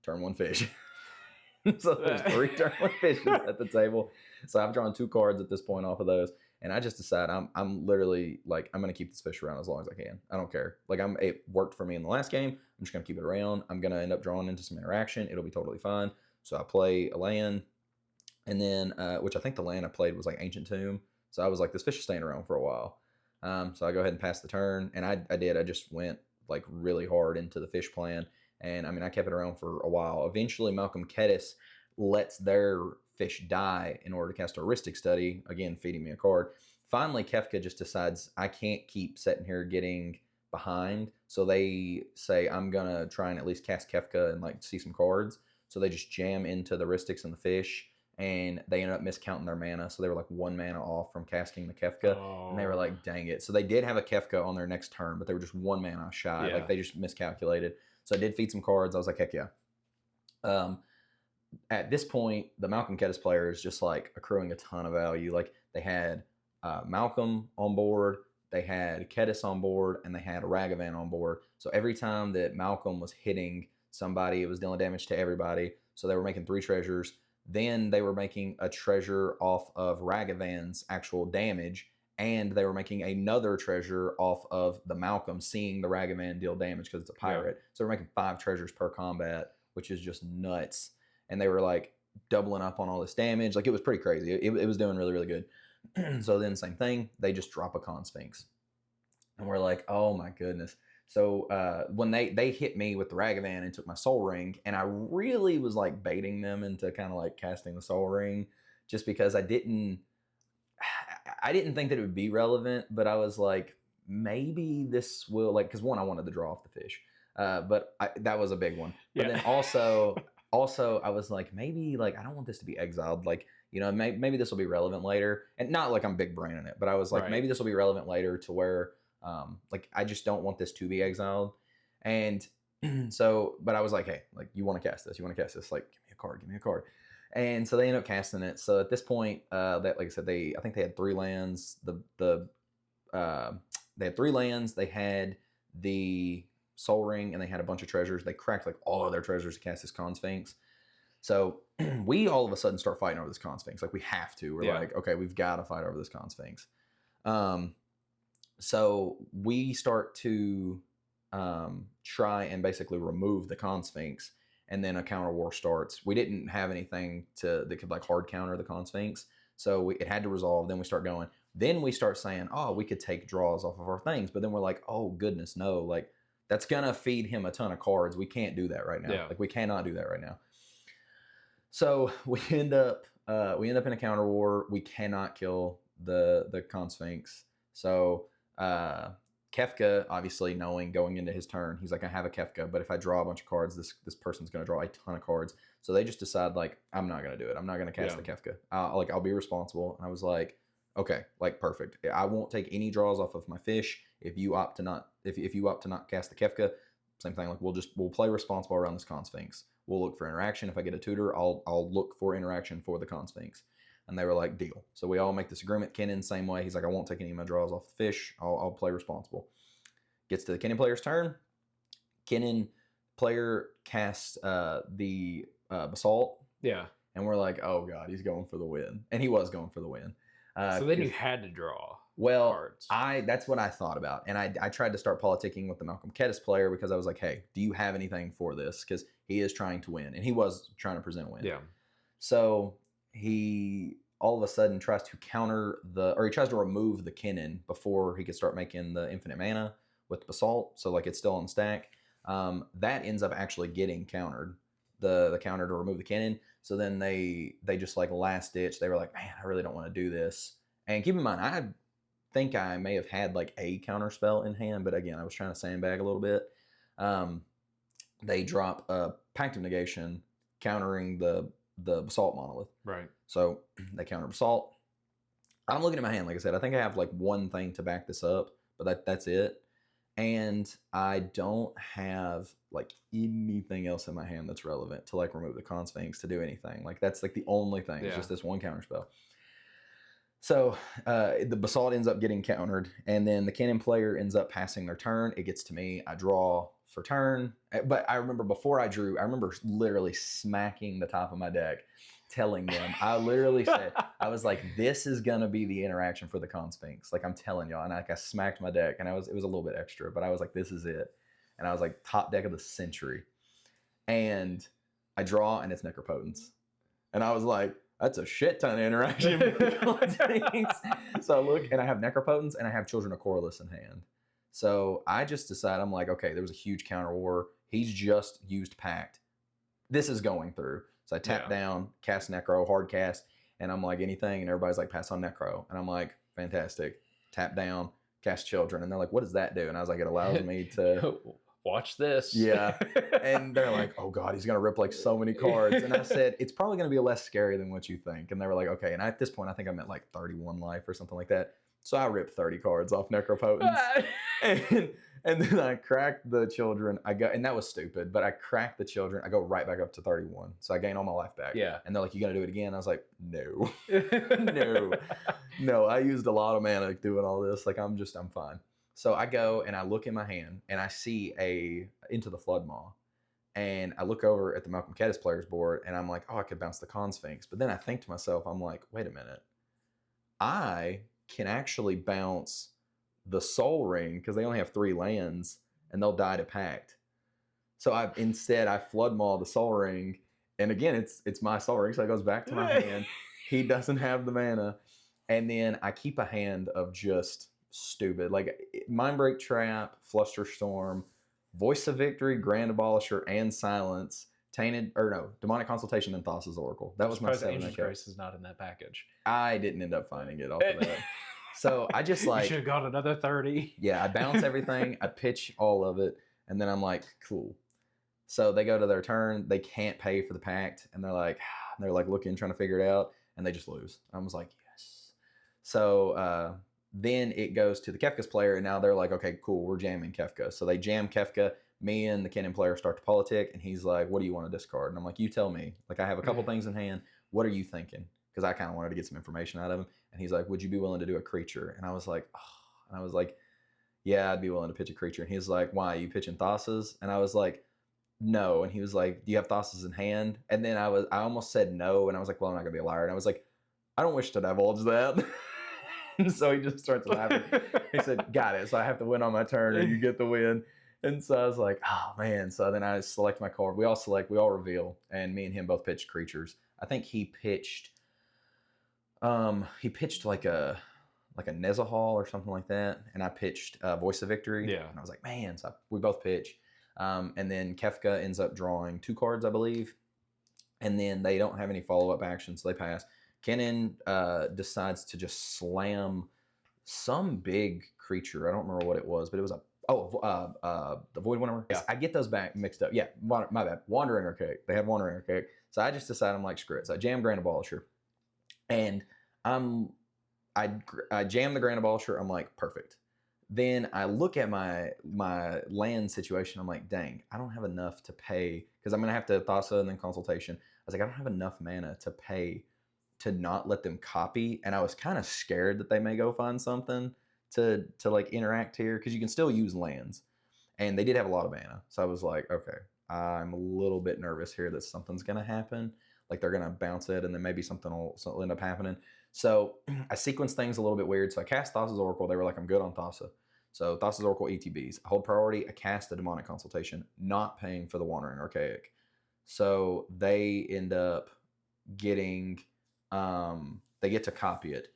turn 1 fish. So there's 3 turn 1 fishes at the table. So I've drawn 2 cards at this point off of those. And I just decide I'm literally like, I'm going to keep this fish around as long as I can. I don't care. Like it worked for me in the last game. I'm just going to keep it around. I'm going to end up drawing into some interaction. It'll be totally fine. So I play a land. And then, which I think the land I played was like Ancient Tomb. So I was like, this fish is staying around for a while. So I go ahead and pass the turn. And I did. I just went like really hard into the fish plan. And I mean, I kept it around for a while. Eventually, Malcolm Kedis lets their fish die in order to cast a Rhystic Study, again, feeding me a card. Finally, Kefka just decides, I can't keep sitting here getting behind. So they say, I'm going to try and at least cast Kefka and like see some cards. So they just jam into the Rhystics and the fish, and they ended up miscounting their mana. So they were like 1 mana off from casting the Kefka. Oh. And they were like, dang it. So they did have a Kefka on their next turn, but they were just 1 mana shy. Yeah. Like they just miscalculated. So I did feed some cards. I was like, heck yeah. At this point, the Malcolm Kedis player is just like accruing a ton of value. Like they had Malcolm on board, they had Kedis on board, and they had Ragavan on board. So every time that Malcolm was hitting somebody, it was dealing damage to everybody. So they were making 3 treasures. Then they were making a treasure off of Ragavan's actual damage, and they were making another treasure off of the Malcolm seeing the Ragavan deal damage because it's a pirate. Yeah. So we're making 5 treasures per combat, which is just nuts. And they were like doubling up on all this damage. Like it was pretty crazy. It was doing really, really good. So then same thing, they just drop a Con Sphinx. And we're like, oh my goodness. So when they hit me with the Ragavan and took my Soul Ring, and I really was like baiting them into kind of like casting the Soul Ring just because I didn't think that it would be relevant, but I was like, maybe this will, like, because one, I wanted to draw off the fish, but that was a big one. But then also I was like, maybe like I don't want this to be exiled, like, you know, maybe this will be relevant later, and not like I'm big braining it, but I was like, maybe this will be relevant later to where like I just don't want this to be exiled. And so, but I was like, hey, like you want to cast this, like give me a card. And so they end up casting it. So at this point, that, like I said, I think they had 3 lands. They had 3 lands. They had the Soul Ring, and they had a bunch of treasures. They cracked like all of their treasures to cast this Con Sphinx. So we all of a sudden start fighting over this Con Sphinx. Like we have to. We're like, okay, we've got to fight over this Con Sphinx. So we start to try and basically remove the Con Sphinx, and then a counter war starts. We didn't have anything that could like hard counter the Con Sphinx, so it had to resolve. Then we start going. Then we start saying, oh, we could take draws off of our things, but then we're like, oh goodness, no, like that's gonna feed him a ton of cards. We can't do that right now. Yeah. Like we cannot do that right now. So we end up in a counter war. We cannot kill the Con Sphinx. So Kefka, obviously knowing going into his turn, he's like, I have a Kefka, but if I draw a bunch of cards, this person's going to draw a ton of cards. So they just decide like, I'm not going to do it. I'm not going to cast the Kefka. I'll be responsible. And I was like, okay, like perfect. I won't take any draws off of my fish if you opt to not if you opt to not cast the Kefka. Same thing. Like we'll play responsible around this Con Sphinx. We'll look for interaction. If I get a tutor, I'll look for interaction for the Con Sphinx. And they were like, deal. So we all make this agreement. Kennen, same way. He's like, I won't take any of my draws off the fish. I'll play responsible. Gets to the Kennen player's turn. Kennen player casts the Basalt. Yeah. And we're like, oh God, he's going for the win. And he was going for the win. So then you had to draw cards. That's what I thought about. And I tried to start politicking with the Malcolm Kedis player because I was like, hey, do you have anything for this? Because he is trying to win. And he was trying to present a win. Yeah. So he all of a sudden tries to he tries to remove the Kennen before he could start making the infinite mana with the Basalt. So like it's still on the stack. That ends up actually getting countered, the counter to remove the Kennen. So then they just like last ditch, they were like, man, I really don't want to do this. And keep in mind, I think I may have had like a counter spell in hand, but again, I was trying to sandbag a little bit. They drop a Pact of Negation countering the Basalt Monolith. Right. So they counter Basalt. I'm looking at my hand, like I said, I think I have like one thing to back this up, but that's it. And I don't have like anything else in my hand that's relevant to like remove the Con Sphinx to do anything. Like that's like the only thing. It's just this one counter spell. So the Basalt ends up getting countered, and then the Kennen player ends up passing their turn. It gets to me. I draw for turn. But I remember before I drew, I remember literally smacking the top of my deck, telling them, I literally said, I was like, this is going to be the interaction for the Con Sphinx. Like I'm telling y'all. And I smacked my deck, and it was a little bit extra, but I was like, this is it. And I was like, top deck of the century. And I draw, and it's Necropotence. And I was like, that's a shit ton of interaction. So I look, and I have Necropotence, and I have Children of Corliss in hand. So I just decided, I'm like, okay, there was a huge counter war. He's just used Pact. This is going through. So I tap down, cast Necro, hard cast, and I'm like, anything, and everybody's like, pass on Necro. And I'm like, fantastic. Tap down, cast Children. And they're like, what does that do? And I was like, it allows me to... Watch this. Yeah. And they're like, oh God, he's going to rip like so many cards. And I said, it's probably going to be less scary than what you think. And they were like, okay. And at this point, I think I'm at like 31 life or something like that. So I ripped 30 cards off Necropotence. and then I cracked the Children. And that was stupid, but I cracked the Children. I go right back up to 31. So I gain all my life back. Yeah. And they're like, you going to do it again? I was like, no. No, I used a lot of mana doing all this. Like I'm fine. So I go and I look in my hand and I see Into the Floodmaw. And I look over at the Malcolm Kedis player's board and I'm like, oh, I could bounce the Con Sphinx. But then I think to myself, I'm like, wait a minute. I can actually bounce the Soul Ring because they only have 3 lands and they'll die to Pact. So I Floodmaw the Soul Ring. And again, it's my Soul Ring, so it goes back to my hand. He doesn't have the mana. And then I keep a hand of just stupid, like Mindbreak Trap, Flusterstorm, Voice of Victory, Grand Abolisher, and Silence, Demonic Consultation, and Thassa's Oracle. That was my 7. Angel's Grace is not in that package. I didn't end up finding it off of that. So I just like... You should have got another 30. Yeah, I bounce everything, I pitch all of it, and then I'm like, cool. So they go to their turn, they can't pay for the Pact, and they're like looking, trying to figure it out, and they just lose. I was like, yes. So then it goes to the Kefka's player, and now they're like, okay, cool, we're jamming Kefka. So they jam Kefka. Me and the Kennen player start to politic, and he's like, what do you want to discard? And I'm like, you tell me. Like, I have a couple things in hand. What are you thinking? Because I kind of wanted to get some information out of him. And he's like, would you be willing to do a creature? And I was like, oh. And I was like, yeah, I'd be willing to pitch a creature. And he's like, why? Are you pitching Thassa's? And I was like, no. And he was like, do you have Thassa's in hand? And then I almost said no. And I was like, well, I'm not going to be a liar. And I was like, I don't wish to divulge that. And so he just starts laughing. He said, got it. So I have to win on my turn or you get the win. And so I was like, oh man. So then I select my card. We all reveal. And me and him both pitched creatures. I think he pitched like a Nezahal or something like that. And I pitched Voice of Victory. Yeah. And I was like, man. So we both pitch. And then Kefka ends up drawing 2 cards, I believe. And then they don't have any follow-up actions, so they pass. Kennen decides to just slam some big creature. I don't remember what it was, but it was the Void Wonder. Yeah. I get those back mixed up. Yeah, my bad. Wandering Archaic. They have Wandering Archaic. So I just decided I'm like, screw it. So I jam Grand Abolisher, and I jam the Grand Abolisher. I'm like, perfect. Then I look at my land situation. I'm like, dang, I don't have enough to pay because I'm gonna have to Thassa and then Consultation. I was like, I don't have enough mana to pay to not let them copy, and I was kind of scared that they may go find something to like interact here because you can still use lands, and they did have a lot of mana. So I was like, okay, I'm a little bit nervous here that something's gonna happen. Like they're gonna bounce it, and then maybe something will end up happening. So I sequenced things a little bit weird. So I cast Thassa's Oracle. They were like, I'm good on Thassa. So Thassa's Oracle ETBs. I hold priority. I cast the Demonic Consultation, not paying for the Wandering Archaic. So they end up getting, they get to copy it.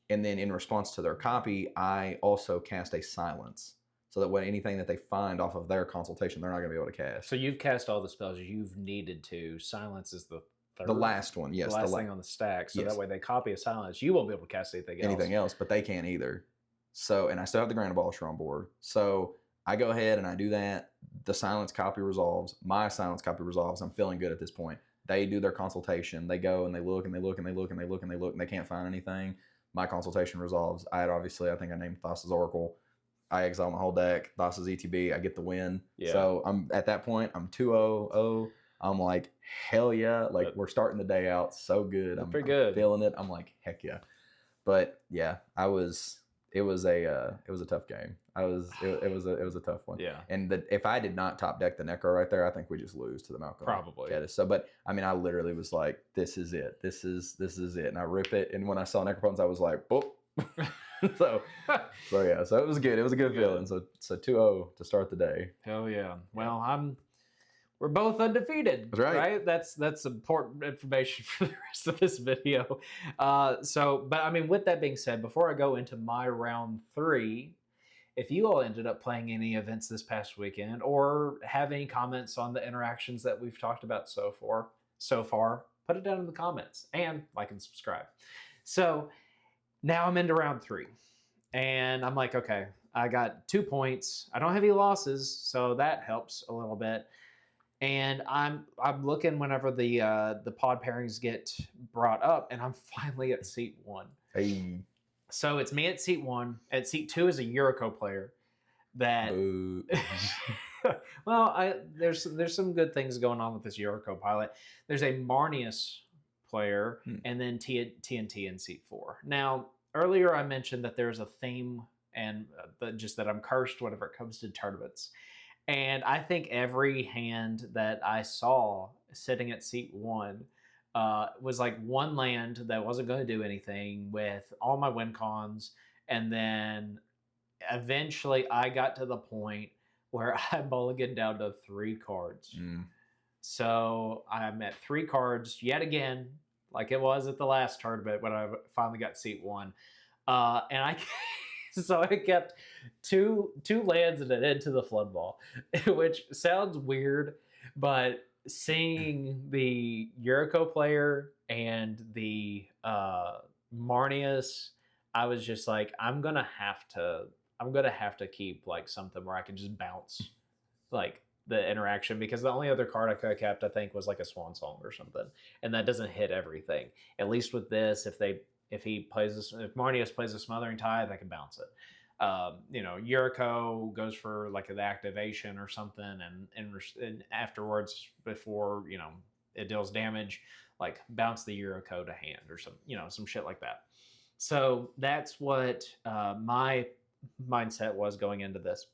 And then in response to their copy, I also cast a Silence. So that when anything that they find off of their consultation, they're not going to be able to cast. So you've cast all the spells you've needed to. Silence is the third. The last one, yes. The last thing on the stack. So yes. that way they copy a Silence. You won't be able to cast anything else. But they can't either. So, and I still have the Grand Abolisher on board. So I go ahead and I do that. The Silence copy resolves. My Silence copy resolves. I'm feeling good at this point. They do their consultation. They go and they look and they look and they look and they look and they look and they can't find anything. My consultation resolves. I think I named Thassa's Oracle. I exile my whole deck. Thassa's ETB. I get the win. Yeah. So I'm at that point. I'm 2-0-0. I'm like, hell yeah! Like we're starting the day out so good. I'm pretty good. I'm feeling it. I'm like, heck yeah! But yeah, It was a tough game. It was a tough one. Yeah. And if I did not top deck the Necro right there, I think we just lose to the Malcolm. Probably. Yeah. So, but I mean, I literally was like, this is it. This is it. And I rip it. And when I saw Necropotence, I was like, boop. so yeah. So it was good. It was a good feeling. So 2-0 to start the day. Hell yeah. Well, we're both undefeated. That's right. That's important information for the rest of this video. But I mean, with that being said, before I go into my round 3, if you all ended up playing any events this past weekend or have any comments on the interactions that we've talked about so far, put it down in the comments and like and subscribe. So now I'm into round 3 and I'm like, okay, I got 2 points. I don't have any losses, so that helps a little bit. And I'm looking whenever the pod pairings get brought up, and I'm finally at seat 1. Hey. So it's me at seat 1. At seat 2 is a Yuriko player. That well, there's some good things going on with this Yuriko pilot. There's a Marnius player, and then TNT in seat 4. Now earlier I mentioned that there's a theme, and just that I'm cursed whenever it comes to tournaments. And I think every hand that I saw sitting at seat 1 was like one land that wasn't going to do anything with all my win cons. And then eventually I got to the point where I mulliganed down to 3 cards. So I'm at 3 cards yet again, like it was at the last tournament when I finally got seat 1. And so I kept two lands and an into the flood ball, which sounds weird, but seeing the Yuriko player and the Marnius, I was just like, I'm gonna have to keep like something where I can just bounce like the interaction, because the only other card I could have kept, I think, was like a Swan Song or something, and that doesn't hit everything. At least with this, if Marnius plays a Smothering Tithe, I can bounce it. Yuriko goes for like an activation or something, and afterwards, before it deals damage, like bounce the Yuriko to hand or some shit like that. So that's what my mindset was going into this,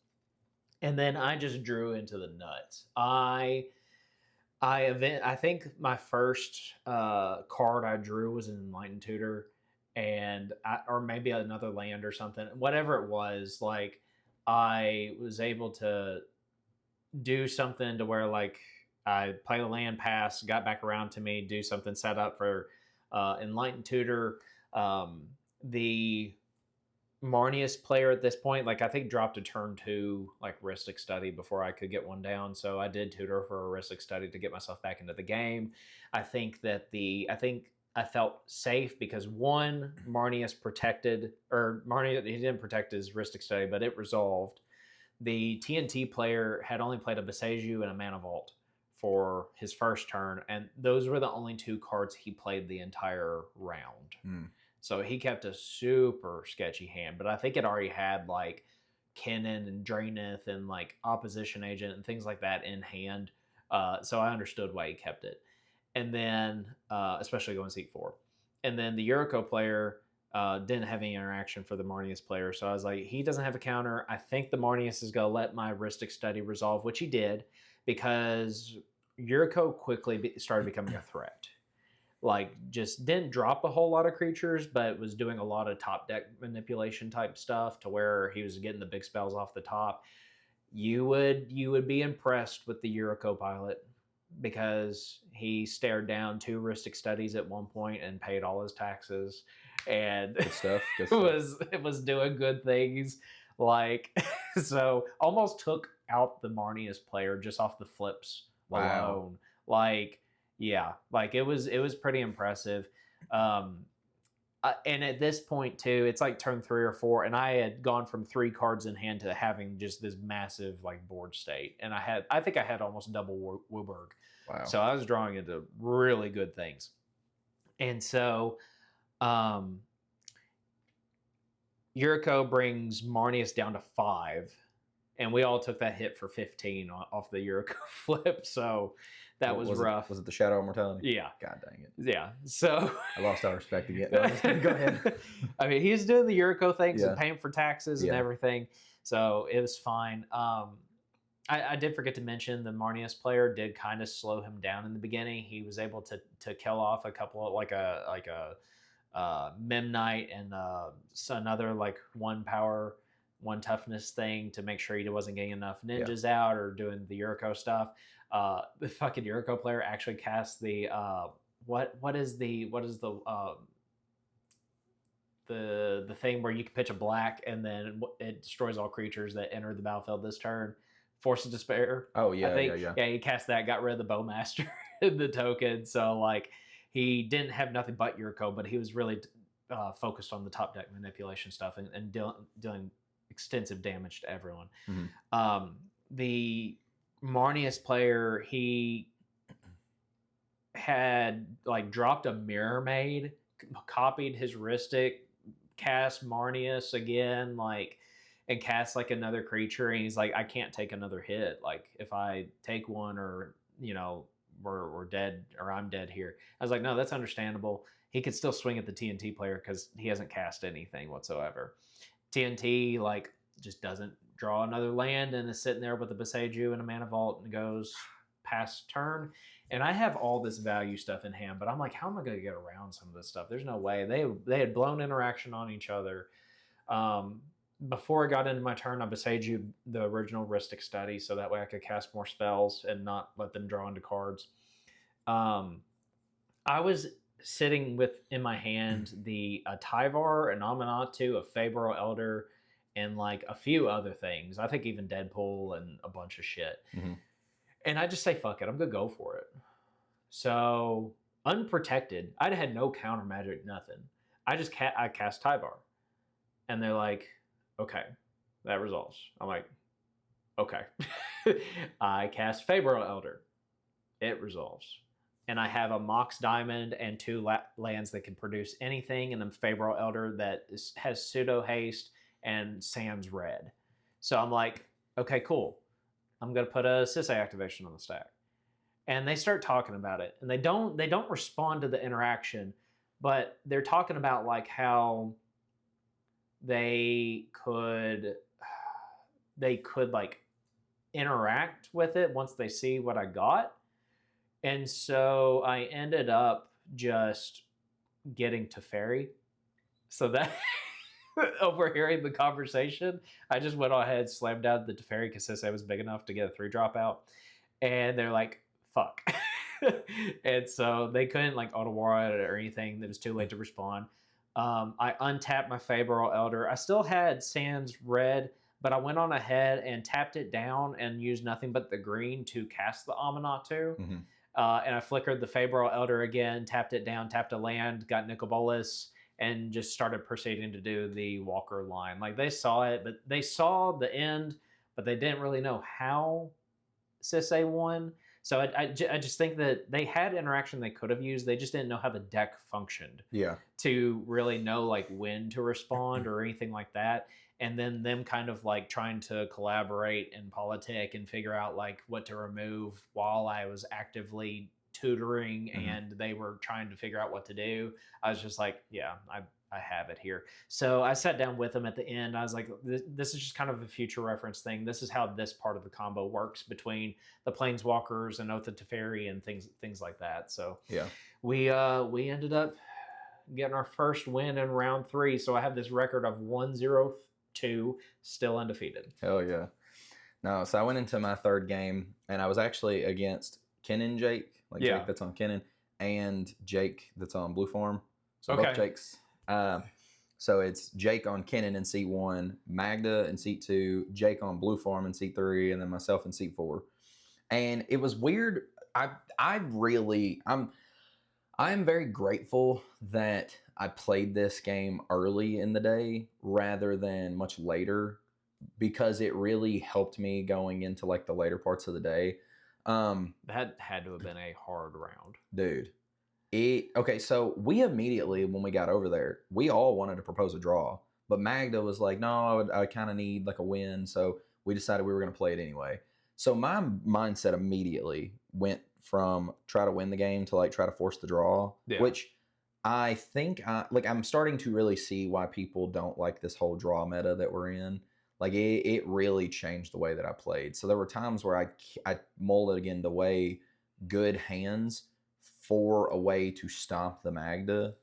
and then I just drew into the nuts. I think my first card I drew was an Enlightened Tutor. Or maybe another land or something, whatever it was, like I was able to do something to where like I play the land, pass, got back around to me, do something set up for Enlightened Tutor. The Marnius player at this point, like I think dropped a turn 2 like Ristic Study before I could get one down, so I did tutor for a Ristic Study to get myself back into the game. I think I felt safe because one, Marnius protected, or Marnius, he didn't protect his Rhystic Study, but it resolved. The TNT player had only played a Boseiju and a Mana Vault for his first turn, and those were the only 2 cards he played the entire round. So he kept a super sketchy hand, but I think it already had like Kennen and Draenith and like Opposition Agent and things like that in hand. So I understood why he kept it. And then, especially going Seat 4. And then the Yuriko player didn't have any interaction for the Marnius player. So I was like, he doesn't have a counter. I think the Marnius is going to let my Rhystic Study resolve, which he did, because Yuriko quickly started becoming a threat. Like, just didn't drop a whole lot of creatures, but was doing a lot of top deck manipulation type stuff to where he was getting the big spells off the top. You would be impressed with the Yuriko pilot, because he stared down 2 Rhystic Studies at one point and paid all his taxes, and Good stuff. Good stuff. it was doing good things. Like, so almost took out the Marnius player just off the flips alone. Like, yeah, like it was pretty impressive. And at this point too, it's like turn 3 or 4, and I had gone from 3 cards in hand to having just this massive like board state, and I think I had almost double Wooburg. Wow. So I was drawing into really good things. And so Yuriko brings Marnius down to 5, and we all took that hit for 15 off the Yuriko flip. So that was rough. Was it the Shadow Immortality? Yeah. God dang it. Yeah. So I lost all respect again. No, go ahead. I mean, he's doing the Yuriko things and paying for taxes and Yeah. everything. So it was fine. I did forget to mention the Marnius player did kind of slow him down in the beginning. He was able to kill off a couple of like a Memnite and another like 1 power, 1 toughness thing to make sure he wasn't getting enough ninjas out or doing the Yuriko stuff. The fucking Yuriko player actually cast the what is the thing where you can pitch a black and then it destroys all creatures that enter the battlefield this turn. Force of Despair. Oh yeah, I think, yeah. He cast that, got rid of the Bowmaster in the token. So like he didn't have nothing but Yuriko, but he was really focused on the top deck manipulation stuff and doing extensive damage to everyone. Mm-hmm. The Marnius player, he had like dropped a Mirror Maid, copied his Rhystic, cast Marnius again, like, and cast like another creature, and he's like, I can't take another hit. Like if I take one, or we're dead, or I'm dead here. I was like, no, that's understandable. He could still swing at the TNT player because he hasn't cast anything whatsoever. TNT like just doesn't draw another land and is sitting there with a Boseiju and a Mana Vault and goes past turn. And I have all this value stuff in hand, but I'm like, how am I going to get around some of this stuff? There's no way. They had blown interaction on each other. Before I got into my turn, I Boseiju the original Rhystic Study, so that way I could cast more spells and not let them draw into cards. I was sitting with in my hand the Tyvar, an Amanatu, a Fabro Elder, and like a few other things. I think even Deadpool and a bunch of shit. Mm-hmm. And I just say, fuck it, I'm going to go for it. So, unprotected, I'd had no counter magic, nothing. I cast Tyvar. And they're like, okay, that resolves. I'm like, okay. I cast Fabro Elder. It resolves. And I have a Mox Diamond and 2 lands that can produce anything, and then Fabro Elder that has Pseudo Haste and Sam's Red. So I'm like, okay, cool. I'm going to put a Sisay activation on the stack. And they start talking about it. And they don't respond to the interaction, but they're talking about like how they could like interact with it once they see what I got. And so I ended up just getting Teferi. So that overhearing the conversation, I just went ahead, slammed down the Teferi because Sisay was big enough to get a 3-drop out. And they're like, fuck. And so they couldn't like auto war it or anything. It was too late to respond. I untapped my Fabro Elder. I still had Sans Red, but I went on ahead and tapped it down and used nothing but the green to cast the Amanatu. Mm-hmm. and I flickered the Fabral Elder again, tapped it down, tapped a land, got Nicol Bolas, and just started proceeding to do the Walker line. Like they saw it, but they saw the end, but they didn't really know how Sisay won. So I just think that they had interaction they could have used. They just didn't know how the deck functioned Yeah. to really know like when to respond or anything like that. And then them kind of like trying to collaborate in politic and figure out like what to remove while I was actively tutoring and they were trying to figure out what to do. I was just like, yeah, I have it here. So I sat down with them at the end. I was like, this is just kind of a future reference thing. This is how this part of the combo works between the Planeswalkers and Oath of Teferi and things like that. So Yeah. we ended up getting our first win in round 3. So I have this record of 1-0-2, still undefeated. Hell yeah. No, so I went into my third game and I was actually against Kennen Jake, like Jake that's on Kennen, and Jake that's on Blue Farm. So both Jakes. So it's Jake on Kennen in seat 1, Magda in seat 2, Jake on Blue Farm in seat 3, and then myself in seat 4. And it was weird. I'm very grateful that I played this game early in the day rather than much later, because it really helped me going into like the later parts of the day. That had to have been a hard round, dude. Okay, so we immediately, when we got over there, we all wanted to propose a draw, but Magda was like, no, I kind of need like a win, so we decided we were going to play it anyway. So my mindset immediately went from try to win the game to like try to force the draw, which I think I'm starting to really see why people don't like this whole draw meta that we're in. Like it really changed the way that I played. So there were times where I molded again the way good hands for a way to stop the Magda,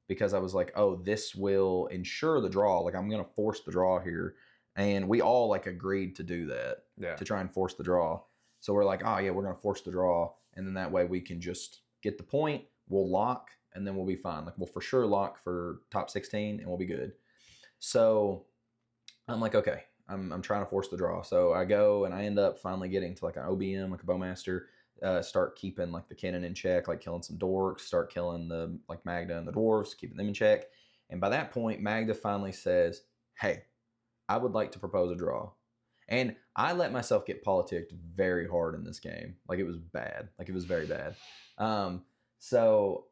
because I was like, oh, this will ensure the draw. Like I'm going to force the draw here. And we all like agreed to do that, to try and force the draw. So we're like, oh yeah, we're going to force the draw. And then that way we can just get the point. We'll lock and then we'll be fine. Like we'll for sure lock for top 16 and we'll be good. So I'm like, okay, I'm trying to force the draw. So I go and I end up finally getting to like an OBM, like a Bowmaster, start keeping like the Kennen in check, like killing some dorks, start killing the like Magda and the dwarves, keeping them in check. And by that point, Magda finally says, hey, I would like to propose a draw. And I let myself get politicked very hard in this game. Like it was bad. Like it was very bad. So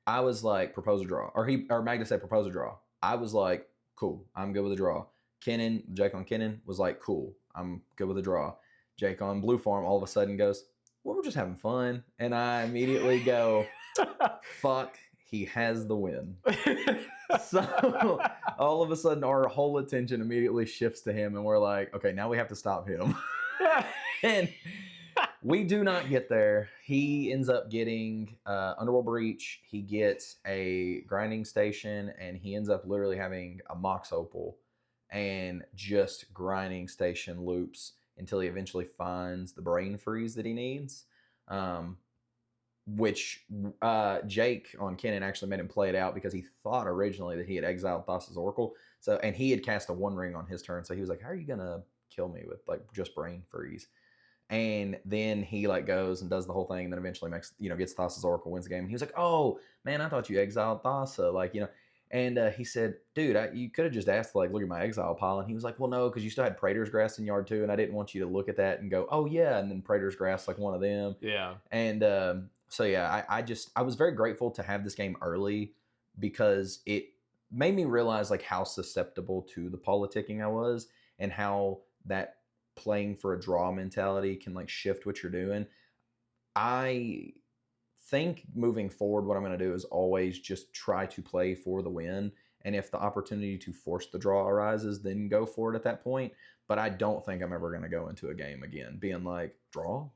I was like, propose a draw. Or Magda said propose a draw. I was like, cool, I'm good with a draw. Jake on Kennen was like, cool, I'm good with a draw. Jake on Blue Farm all of a sudden goes, well, we're just having fun. And I immediately go, fuck, he has the win. So all of a sudden our whole attention immediately shifts to him and we're like, okay, now we have to stop him. And we do not get there. He ends up getting Underworld Breach. He gets a grinding station and he ends up literally having a Mox Opal and just grinding station loops until he eventually finds the brain freeze that he needs. Which Jake on Kennen actually made him play it out because he thought originally that he had exiled Thassa's Oracle. So, and he had cast a One Ring on his turn. So he was like, how are you going to kill me with like just brain freeze? And then he like goes and does the whole thing and then eventually gets Thassa's Oracle, wins the game. And he was like, oh man, I thought you exiled Thassa. And he said, dude, you could have just asked to like look at my exile pile. And he was like, well, no, because you still had Praetor's Grass in yard 2. And I didn't want you to look at that and go, oh yeah. And then Praetor's Grass, like one of them. Yeah. And, so yeah, I was very grateful to have this game early because it made me realize like how susceptible to the politicking I was and how that playing for a draw mentality can like shift what you're doing. I think moving forward, what I'm going to do is always just try to play for the win. And if the opportunity to force the draw arises, then go for it at that point. But I don't think I'm ever going to go into a game again being like, draw.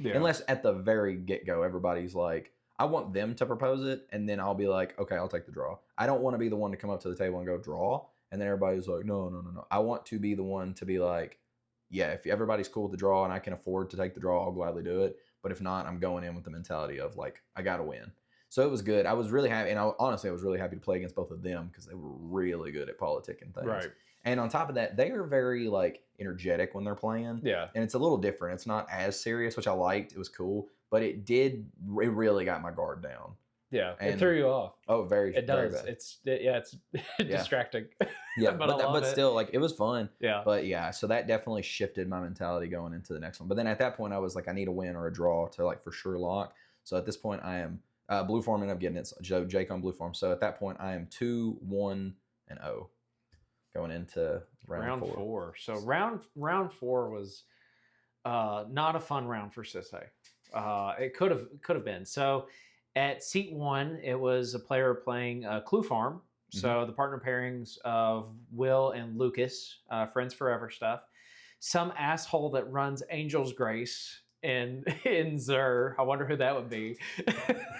Yeah. Unless at the very get-go, everybody's like, I want them to propose it, and then I'll be like, okay, I'll take the draw. I don't want to be the one to come up to the table and go, draw, and then everybody's like, no. I want to be the one to be like, yeah, if everybody's cool with the draw and I can afford to take the draw, I'll gladly do it. But if not, I'm going in with the mentality of like, I got to win. So it was good. I was really happy, and honestly, I was really happy to play against both of them because they were really good at politicking things. Right. And on top of that, they are very like energetic when they're playing. Yeah. And it's a little different. It's not as serious, which I liked. It was cool. but it really got my guard down. Yeah, it And threw you off. oh, very, It very does. bad. It's distracting. Yeah, but I love but it. still, like, it was fun. Yeah. But yeah, so that definitely shifted my mentality going into the next one. But then at that point, I was like, I need a win or a draw to like for sure lock. So at this point, I am blue form ended up getting it. So Jake on blue form. So at that point, I am 2-1-0 going into round four. So round four was not a fun round for Sisay. It could have been. So at seat one, it was a player playing Clue Farm. So the partner pairings of Will and Lucas, Friends Forever stuff. Some asshole that runs Angel's Grace in Zur. I wonder who that would be.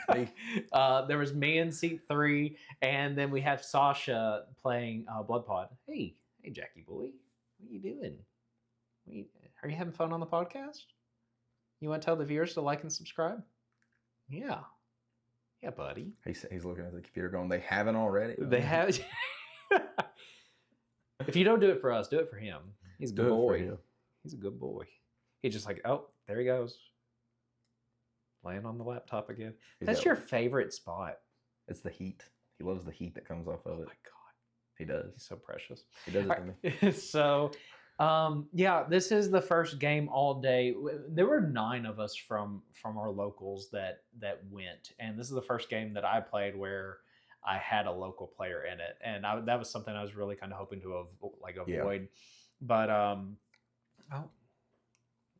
There was me in seat three, and then we have Sasha playing Blood Pod. Hey, Jackie boy, what are you doing? Are you having fun on the podcast? You want to tell the viewers to like and subscribe? Yeah. Yeah, buddy. He's looking at the computer going, they haven't already? They have. If you don't do it for us, do it for him. He's a good boy. He's a good boy. He's just like, oh, there he goes. Laying on the laptop again. That's your favorite spot. It's the heat. He loves the heat that comes off of it. Oh my God. He does. He's so precious. He does it to me. So, yeah, this is the first game all day. There were 9 of us from our locals that went, and this is the first game that I played where I had a local player in it, and that was something I was really kind of hoping to avoid. Yeah. But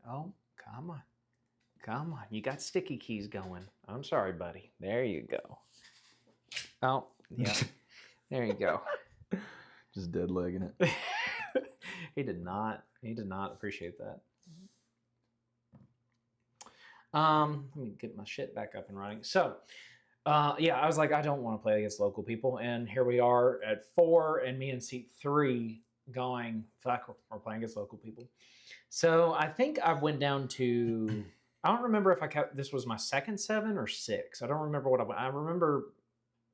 oh, come on, you got sticky keys going. I'm sorry, buddy. There you go. Oh, yeah, there you go. Just dead legging it. He did not appreciate that. Let me get my shit back up and running. So, yeah, I was like, I don't want to play against local people, and here we are at 4, and me in seat 3 going, fuck, we're playing against local people. So I think I went down to, I don't remember if I kept, this was my second 7 or 6. I don't remember what I remember.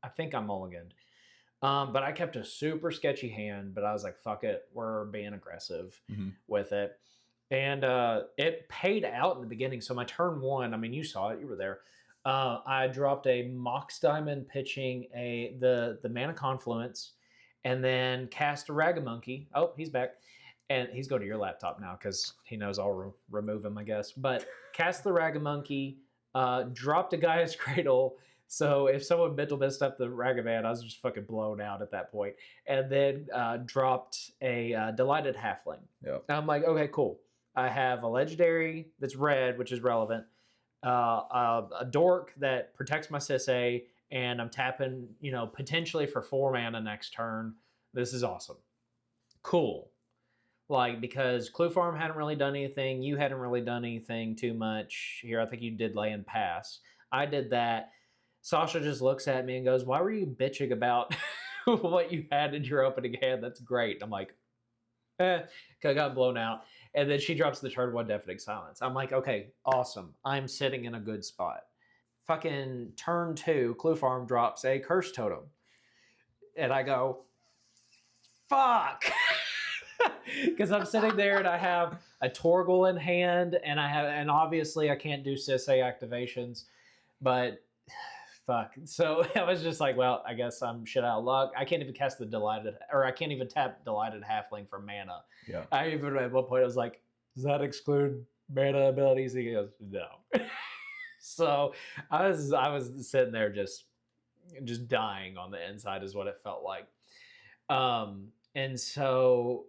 I think I mulliganed. But I kept a super sketchy hand, but I was like, fuck it, we're being aggressive with it. And it paid out in the beginning. So my turn 1, I mean, you saw it, you were there. I dropped a Mox Diamond pitching the Mana Confluence, and then cast a Ragamonkey. Oh, he's back. And he's going to your laptop now because he knows I'll remove him, I guess. But cast the Ragamonkey, dropped a Gaia's Cradle. So if someone mental messed up the Ragavan, I was just fucking blown out at that point. And then dropped a Delighted Halfling. Yep. I'm like, okay, cool. I have a legendary that's red, which is relevant. A dork that protects my Sisay, and I'm tapping, potentially for 4 mana next turn. This is awesome. Cool. Like, because Clue Farm hadn't really done anything. You hadn't really done anything too much. Here, I think you did lay and pass. I did that. Sasha just looks at me and goes, why were you bitching about what you had in your opening hand? That's great. I'm like, I got blown out. And then she drops the turn 1 Deafening Silence. I'm like, okay, awesome. I'm sitting in a good spot. Fucking turn 2, Clue Farm drops a Curse Totem. And I go, fuck. Because I'm sitting there and I have a Torgal in hand, and obviously I can't do Sisay activations, but fuck. So I was just like, well, I guess I'm shit out of luck. I can't even cast I can't even tap Delighted Halfling for mana. Yeah. I even at one point I was like, does that exclude mana abilities? He goes, no. So I was sitting there just dying on the inside is what it felt like. And so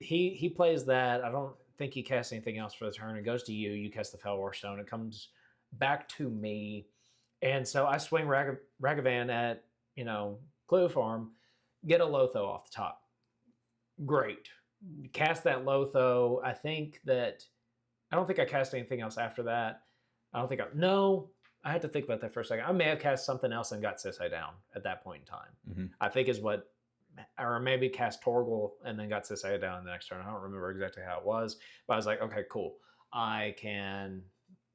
he plays that. I don't think he casts anything else for the turn. It goes to you. You cast the Felwar Stone. It comes back to me. And so I swing Ragavan at, Clue Farm, get a Lotho off the top. Great. Cast that Lotho. I don't think I cast anything else after that. I had to think about that for a second. I may have cast something else and got Sisay down at that point in time. I think is what, or maybe cast Torgal and then got Sisay down in the next turn. I don't remember exactly how it was, but I was like, okay, cool. I can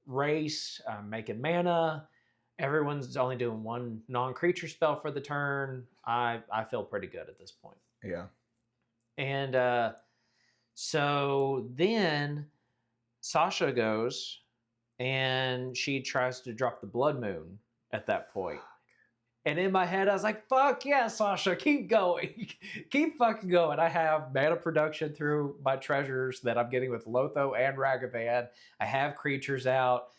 race, making mana. Everyone's only doing 1 non-creature spell for the turn. I feel pretty good at this point. Yeah. And so then Sasha goes and she tries to drop the Blood Moon at that point. And in my head, I was like, fuck yeah, Sasha, keep going. Keep fucking going. I have mana production through my treasures that I'm getting with Lotho and Ragavan. I have creatures out.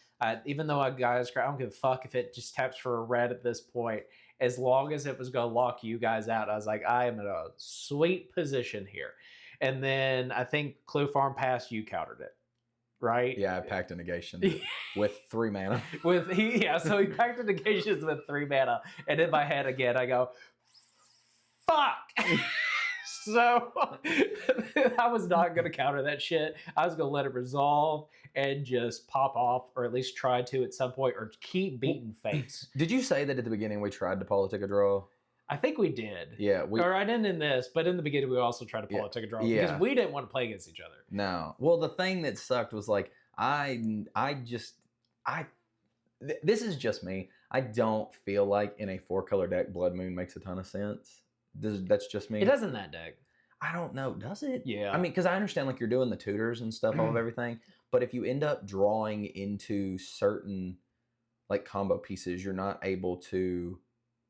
Even though I don't give a fuck if it just taps for a red at this point. As long as it was going to lock you guys out, I was like, I am in a sweet position here. And then I think Clue Farm Pass, you countered it. Right? Yeah, I packed a negation with 3 mana. So he packed the negations with 3 mana, and in my head again, I go, "Fuck!" So I was not going to counter that shit. I was going to let it resolve and just pop off, or at least try to at some point, or keep beating face. Did you say that at the beginning we tried to politic a draw? I think we did. Yeah. Or I didn't in this, but in the beginning we also tried to politic a draw because we didn't want to play against each other. No. Well, the thing that sucked was like this is just me. I don't feel like in a 4-color deck Blood Moon makes a ton of sense. That's just me. It does in that deck. I don't know. Does it? Yeah. I mean, because I understand like you're doing the tutors and stuff of everything, but if you end up drawing into certain like combo pieces, you're not able to.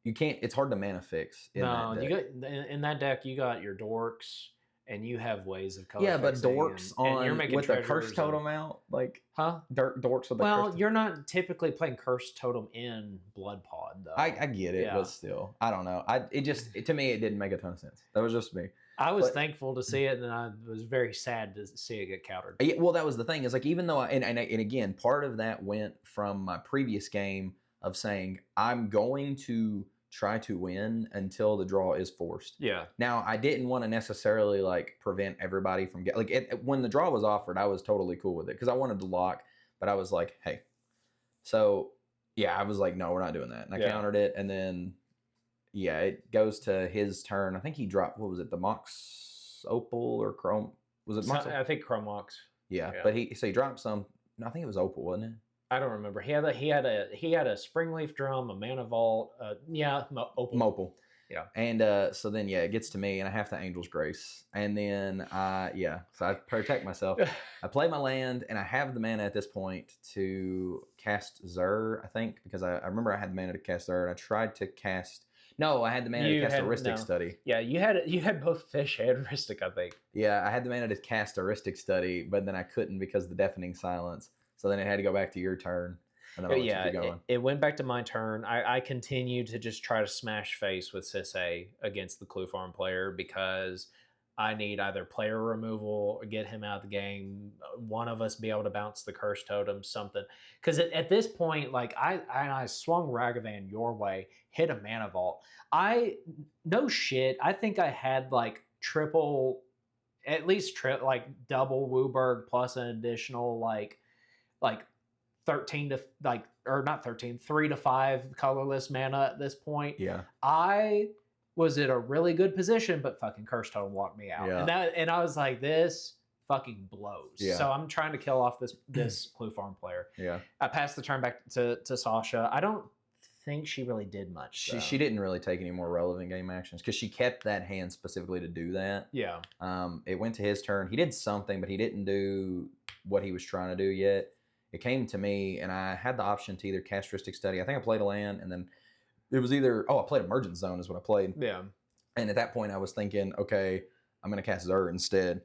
You can't. It's hard to mana fix. You got in that deck. You got your dorks, and you have ways of color. Yeah, but dorks and you're making with a curse totem out, like dorks with a well, you're not typically playing curse totem in Blood Pod though. I get it, but still, I don't know. To me, it didn't make a ton of sense. That was just me. I was thankful to see it, and I was very sad to see it get countered. Yeah, well, that was the thing. Is like even though and again, part of that went from my previous game of saying I'm going to try to win until the draw is forced. Yeah. Now, I didn't want to necessarily like prevent everybody from when the draw was offered, I was totally cool with it because I wanted to lock, but I was like, hey. So, yeah, I was like, no, we're not doing that. And I countered it, and then it goes to his turn. I think he dropped, what was it, the Mox Opal or Chrome? Was it Mox? I think Chrome Mox. Yeah, but he dropped some. No, I think it was Opal, wasn't it? I don't remember. He had a Springleaf Drum, a Mana Vault. Opal. Mopal. Yeah. And so then it gets to me, and I have the Angel's Grace, and then so I protect myself. I play my land, and I have the mana at this point to cast Zur, I think, because I remember I had the mana to cast Zur, and I tried to cast. No, I had the mana to cast Heuristic Study. Yeah, you had both Fish and Heuristic, I think. Yeah, I had the mana to cast Heuristic Study, but then I couldn't because of the Deafening Silence. So then it had to go back to your turn. And then it went back to my turn. I continued to just try to smash face with Sisay against the Clue Farm player because I need either player removal or get him out of the game. One of us be able to bounce the Curse Totem, something. Because at this point, like I swung Ragavan your way, hit a Mana Vault. No shit. I think I had like double Wooburg plus an additional like 13 to not 13, 3 to 5 colorless mana at this point. Yeah. I was in a really good position, but fucking Curse Totem walked me out. Yeah. And I was like, this fucking blows. Yeah. So I'm trying to kill off this Clue Farm player. Yeah. I passed the turn back to Sasha. I don't think she really did much. She didn't really take any more relevant game actions because she kept that hand specifically to do that. Yeah. It went to his turn. He did something, but he didn't do what he was trying to do yet. It came to me, and I had the option to either cast Heuristic Study. I think I played a land, and then it was either I played Emergent Zone is what I played. Yeah. And at that point, I was thinking, okay, I'm going to cast Zur instead.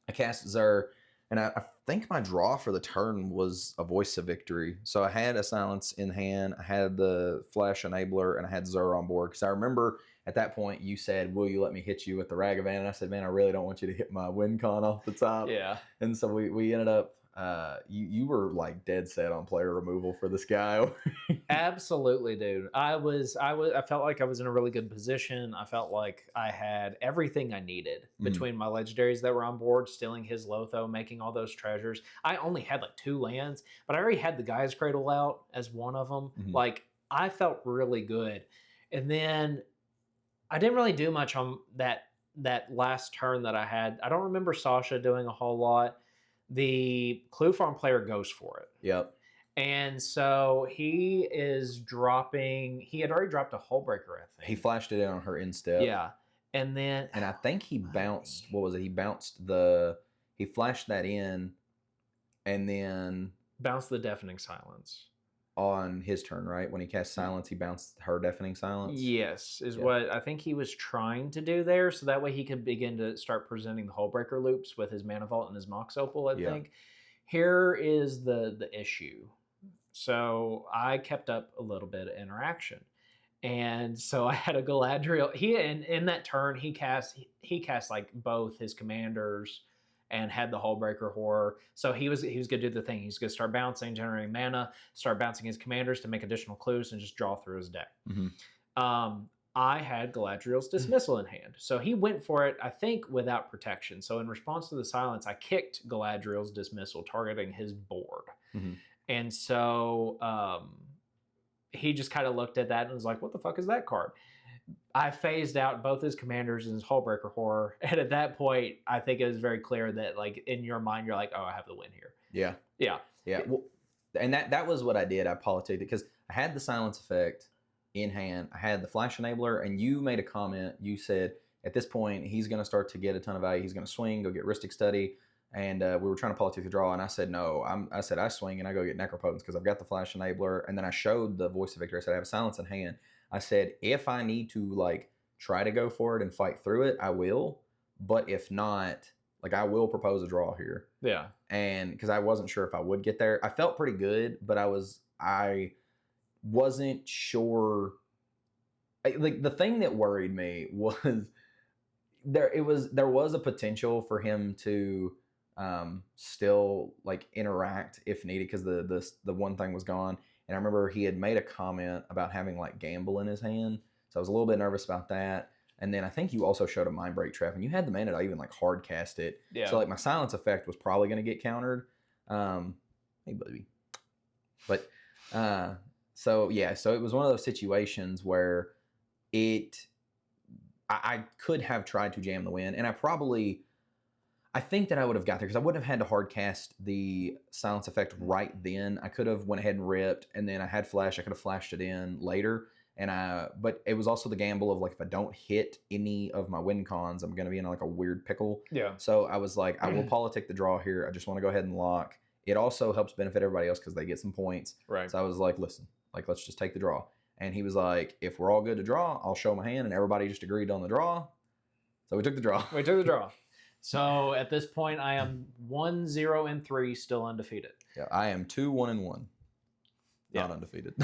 I cast Zur, and I think my draw for the turn was a Voice of Victory. So I had a Silence in hand, I had the Flash Enabler, and I had Zur on board. Because I remember at that point you said, will you let me hit you with the Ragavan? And I said, man, I really don't want you to hit my win con off the top. Yeah. And so we ended up, you were like dead set on player removal for this guy. Absolutely, dude. I felt like I was in a really good position. I felt like I had everything I needed between my legendaries that were on board, stealing his Lotho, making all those treasures. I only had like 2 lands, but I already had the Guy's Cradle out as one of them. Like I felt really good. And then I didn't really do much on that last turn that I had. I don't remember Sasha doing a whole lot. The Clue Farm player goes for it. Yep. And so he is dropping. He had already dropped a Hullbreaker, I think. He flashed it in on her instep. Yeah. And then. And I think he bounced. What was it? He flashed that in. and then Bounce the Deafening Silence. on his turn, right? When he cast Silence, he bounced her Deafening Silence. Yes, is Yeah. what I think he was trying to do there. So that way he could begin to start presenting the Hullbreaker loops with his Mana Vault and his Mox Opal, I think. Here is the issue. So I kept up a little bit of interaction. And so I had a Galadriel. In that turn he cast like both his commanders and had the Hullbreaker Horror. So he was gonna do the thing. He's gonna start bouncing, generating mana, start bouncing his commanders to make additional clues and just draw through his deck. I had Galadriel's Dismissal in hand. So he went for it, I think, without protection. So in response to the silence, I kicked Galadriel's Dismissal, targeting his board. And so he just kind of looked at that and was like, what the fuck is that card? I phased out both his commanders and his Hullbreaker Horror. And at that point, I think it was very clear that, like, in your mind, you're like, oh, I have the win here. Yeah. Well, and that was what I did. I politicked it because I had the silence effect in hand. I had the flash enabler, and you made a comment. You said, at this point, he's going to start to get a ton of value. He's going to swing, go get Rhystic Study. And we were trying to politic the draw, and I said, no. I said, I swing, and I go get Necropotence because I've got the flash enabler. And then I showed the Voice of Victory. I said, I have a silence in hand. I said, if I need to, like, try to go for it and fight through it, I will. But if not, like, I will propose a draw here. Yeah. And because I wasn't sure if I would get there. I felt pretty good, but I wasn't sure. Like, the thing that worried me was there was a potential for him to still, like, interact if needed, because the one thing was gone. And I remember he had made a comment about having, like, Gamble in his hand, so I was a little bit nervous about that. And then I think you also showed a Mind Break Trap, and you had the mana to even, like, hard cast it. Yeah. So, like, my silence effect was probably going to get countered. Hey, baby. But so it was one of those situations where I could have tried to jam the win, and I think that I would have got there because I wouldn't have had to hard cast the silence effect right then. I could have went ahead and ripped, and then I had flash. I could have flashed it in later, but it was also the gamble of, like, if I don't hit any of my win cons, I'm going to be in, like, a weird pickle. Yeah. So I was like, I will politic the draw here. I just want to go ahead and lock. It also helps benefit everybody else because they get some points. Right. So I was like, listen, like, let's just take the draw. And he was like, if we're all good to draw, I'll show my hand. And everybody just agreed on the draw. So we took the draw. So at this point, I am 1-0-3, still undefeated. Yeah, I am 2-1-1, not undefeated.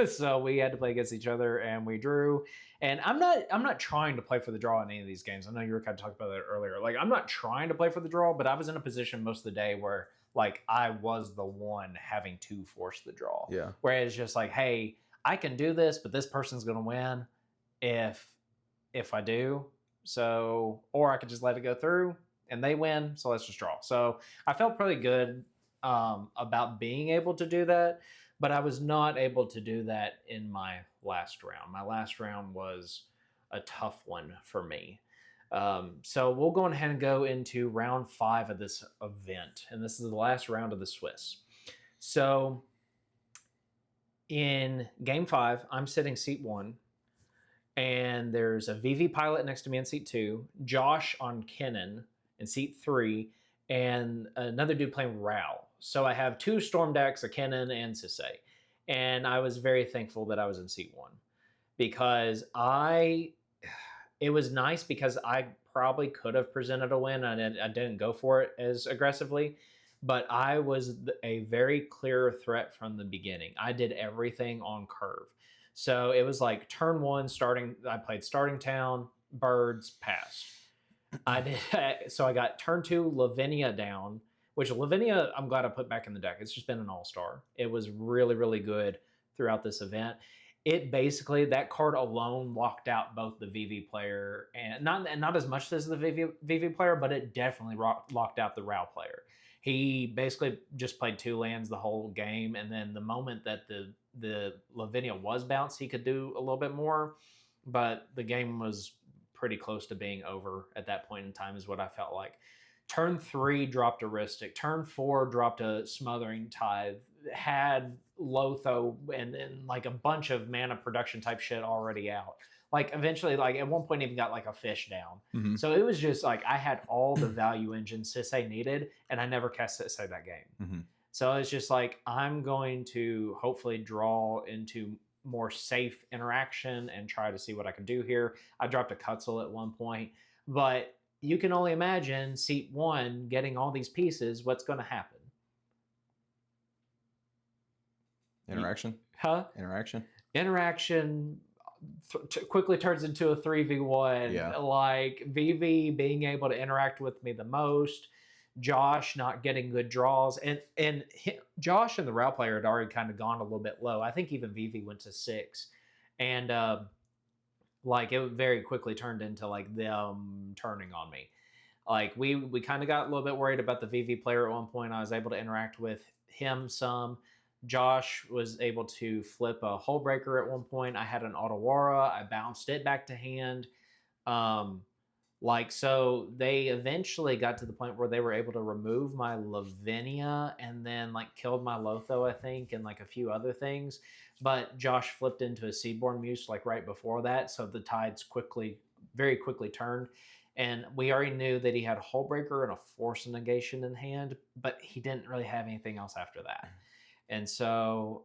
So we had to play against each other, and we drew. And I'm not trying to play for the draw in any of these games. I know you were kind of talking about that earlier. Like, I'm not trying to play for the draw, but I was in a position most of the day where, like, I was the one having to force the draw. Yeah. Whereas just like, hey, I can do this, but this person's gonna win if I do. So, or I could just let it go through and they win. So let's just draw. So I felt pretty good about being able to do that, but I was not able to do that in my last round. My last round was a tough one for me. So we'll go ahead and go into round 5 of this event. And this is the last round of the Swiss. So in game 5, I'm sitting seat 1. And there's a VV Pilot next to me in seat 2, Josh on Kennen in seat 3, and another dude playing Rao. So I have 2 Storm decks, a Kennen and Sisay. And I was very thankful that I was in seat 1 because it was nice because I probably could have presented a win. I didn't go for it as aggressively, but I was a very clear threat from the beginning. I did everything on curve. So it was like turn 1 I played Starting Town, Birds, passed. So I got turn 2 Lavinia down, which Lavinia I'm glad I put back in the deck. It's just been an all-star. It was really, really good throughout this event. It basically, that card alone locked out both the VV player and not as much as the VV player, but it definitely locked out the Rao player. He basically just played 2 lands the whole game, and then the moment that the Lavinia was bounced, he could do a little bit more, but the game was pretty close to being over at that point in time is what I felt like. Turn 3 dropped a Rhystic. Turn 4 dropped a Smothering Tithe. Had Lotho and like a bunch of mana production type shit already out. like eventually, like at one point, even got like a fish down. Mhm. So it was just like I had all the value engine Sisay needed, and I never cast Sisay that game. Mhm. So it's just like I'm going to hopefully draw into more safe interaction and try to see what I can do here. I dropped a Cutzel at one point, but you can only imagine seat one getting all these pieces. What's going to happen? Interaction. Huh? Interaction. Interaction quickly turns into a 3v1. Yeah. Like VV being able to interact with me the most, Josh not getting good draws, and Josh and the Row player had already kind of gone a little bit low. I think even VV went to 6, and like it very quickly turned into like them turning on me. Like we kind of got a little bit worried about the VV player at one point. I was able to interact with him some. Josh was able to flip a Hull Breaker at one point. I had an Otawara. I bounced it back to hand. Like, so they eventually got to the point where they were able to remove my Lavinia and then like killed my Lotho, I think, and like a few other things. But Josh flipped into a Seedborn Muse like right before that. So the tides very quickly turned. And we already knew that he had a Hull Breaker and a Force Negation in hand, but he didn't really have anything else after that. And so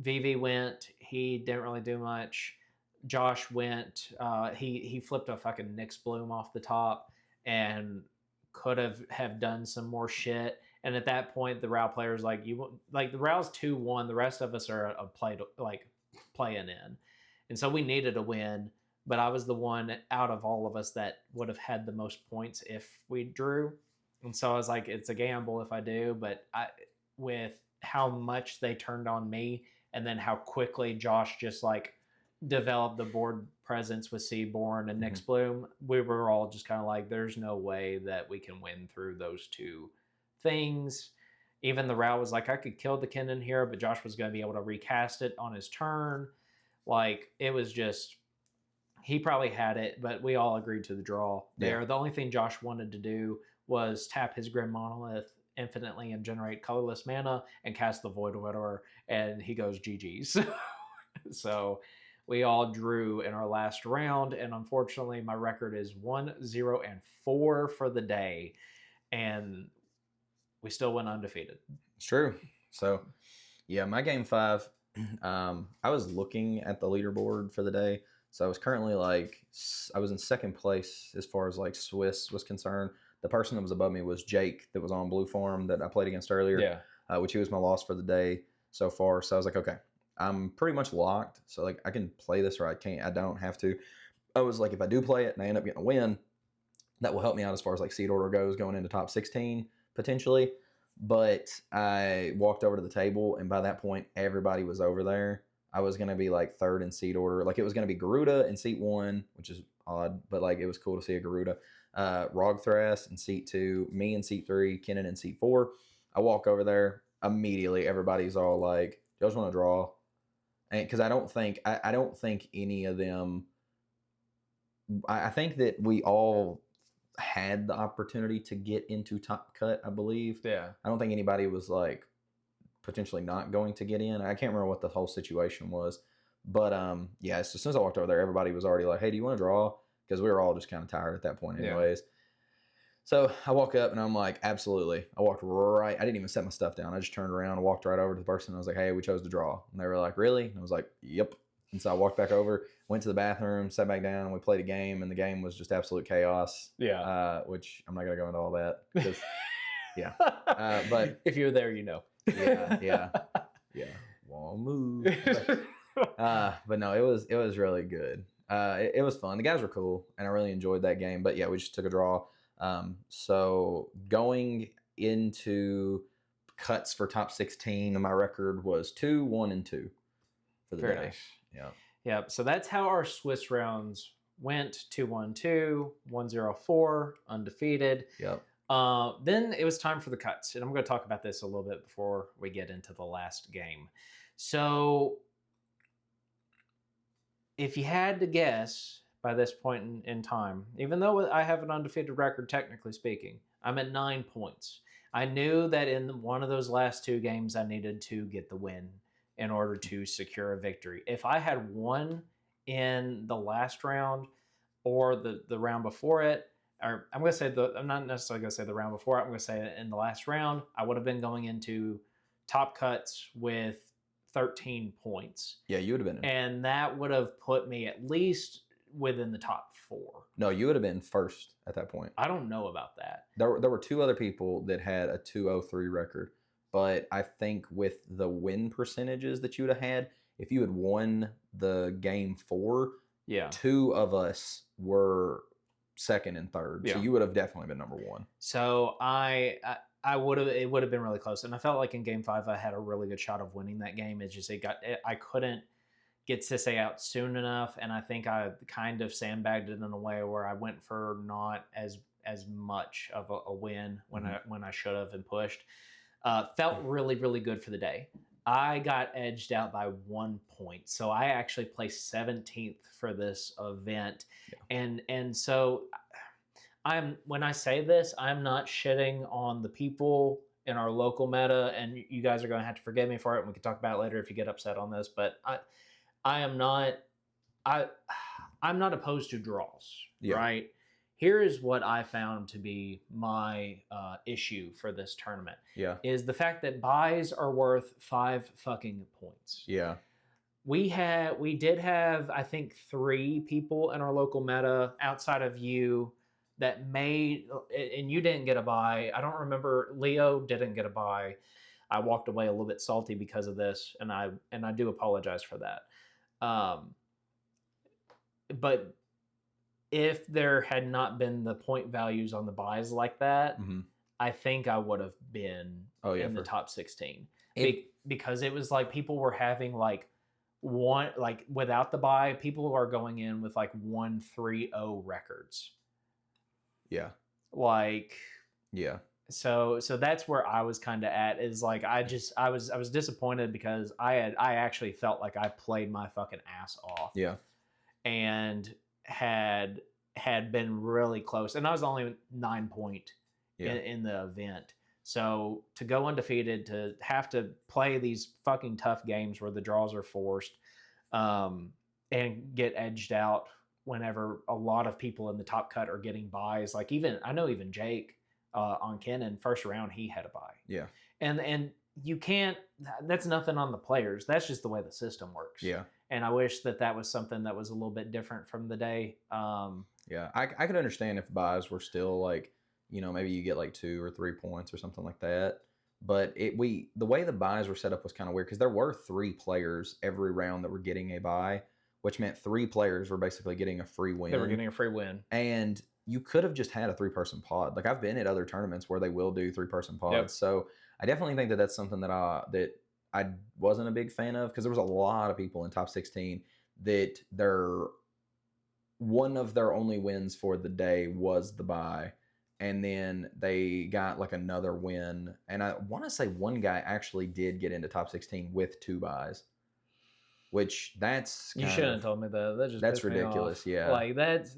VV went. He didn't really do much. Josh went. He flipped a fucking Nyx Bloom off the top and could have done some more shit. And at that point, the Row player's like, the Row's 2-1. The rest of us are a playing in, and so we needed a win. But I was the one out of all of us that would have had the most points if we drew. And so I was like, it's a gamble if I do, but with how much they turned on me and then how quickly Josh just like developed the board presence with Seaborn and Nyx Bloom, we were all just kind of like, there's no way that we can win through those two things. Even the Row was like, I could kill the Kennen here, but Josh was going to be able to recast it on his turn. Like, it was just, he probably had it, but we all agreed to the draw there. Yeah. The only thing Josh wanted to do was tap his Grim Monolith infinitely and generate colorless mana and cast the Void Widower, and he goes GG's. So we all drew in our last round, and unfortunately my record is 1-0-4 for the day, and we still went undefeated. It's true. So yeah, my game 5, I was looking at the leaderboard for the day. So I was currently I was in second place as far as like Swiss was concerned. The person that was above me was Jake, that was on Blue Form that I played against earlier, which he was my loss for the day so far. So I was like, okay, I'm pretty much locked. So like I can play this, or I don't have to. I was like, if I do play it and I end up getting a win, that will help me out as far as like seed order goes, going into top 16 potentially. But I walked over to the table, and by that point, everybody was over there. I was going to be like third in seed order. Like it was going to be Garuda in seat 1, which is odd, but like it was cool to see a Garuda. Rogthras in seat 2, me in seat 3, Kennen in seat 4. I walk over there immediately. Everybody's all like, "Do you just want to draw?" And because I don't think any of them. I think that we all had the opportunity to get into top cut. I believe. Yeah. I don't think anybody was like potentially not going to get in. I can't remember what the whole situation was, but yeah. So as soon as I walked over there, everybody was already like, "Hey, do you want to draw?" Because we were all just kind of tired at that point anyways. Yeah. So I walk up and I'm like, absolutely. I walked right. I didn't even set my stuff down. I just turned around and walked right over to the person. And I was like, hey, we chose to draw. And they were like, really? And I was like, yep. And so I walked back over, went to the bathroom, sat back down, and we played a game. And the game was just absolute chaos. Yeah. Which I'm not going to go into all that. Because, yeah. But if you're there, you know. Yeah. Won't move. But no, it was really good. It was fun. The guys were cool, and I really enjoyed that game. But yeah, we just took a draw. So going into cuts for top 16, my record was 2-1-2 for the Very day. Nice. Yeah. Yeah. So that's how our Swiss rounds went: 2-1-2, 1-0-4, undefeated. Yep. Then it was time for the cuts, and I'm going to talk about this a little bit before we get into the last game. So if you had to guess by this point in time, even though I have an undefeated record, technically speaking, I'm at 9 points. I knew that in one of those last 2 games, I needed to get the win in order to secure a victory. If I had won in the last round or the round before it, or I'm going to say I'm not necessarily going to say the round before. I'm going to say in the last round, I would have been going into top cuts with 13 points. Yeah, you would have been. And that would have put me at least within the top 4. No, you would have been first at that point. I don't know about that. There were 2 other people that had a 203 record, but I think with the win percentages that you would have had, if you had won the game 4, 2 of us were second and third, so you would have definitely been number 1. So I would have. It would have been really close, and I felt like in Game 5 I had a really good shot of winning that game. It's just I couldn't get Sisay out soon enough, and I think I kind of sandbagged it in a way where I went for not as much of a win when I should have and pushed. Felt really, really good for the day. I got edged out by 1 point, so I actually placed 17th for this event, and so when I say this, I'm not shitting on the people in our local meta, and you guys are going to have to forgive me for it, and we can talk about it later if you get upset on this, but I'm not opposed to draws, right? Here is what I found to be my issue for this tournament. Is the fact that buys are worth 5 fucking points. We did have, I think, 3 people in our local meta outside of you that made, and you didn't get a buy. I don't remember. Leo didn't get a buy. I walked away a little bit salty because of this, and I do apologize for that. But if there had not been the point values on the buys like that, I think I would have been in the top 16. Because it was like people were having like without the buy, people are going in with like 1-3-0 records. So that's where I was kind of at, is like I was disappointed because I actually felt like I played my fucking ass off. And had been really close, and I was only 9 point in the event. So to go undefeated, to have to play these fucking tough games where the draws are forced, and get edged out whenever a lot of people in the top cut are getting buys. Like I know even Jake on Kennen, first round he had a buy. And you can't. That's nothing on the players. That's just the way the system works. And I wish that was something that was a little bit different from the day. I could understand if buys were still like, maybe you get like 2 or 3 points or something like that. But the way the buys were set up was kind of weird, because there were 3 players every round that were getting a buy, which meant 3 players were basically getting a free win. They were getting a free win. And you could have just had a 3-person pod. Like, I've been at other tournaments where they will do 3-person pods. So I definitely think that that's something that I wasn't a big fan of, because there was a lot of people in top 16 that one of their only wins for the day was the buy, and then they got like another win. And I want to say one guy actually did get into top 16 with 2 buys, which you shouldn't have told me that. That's ridiculous. Like that's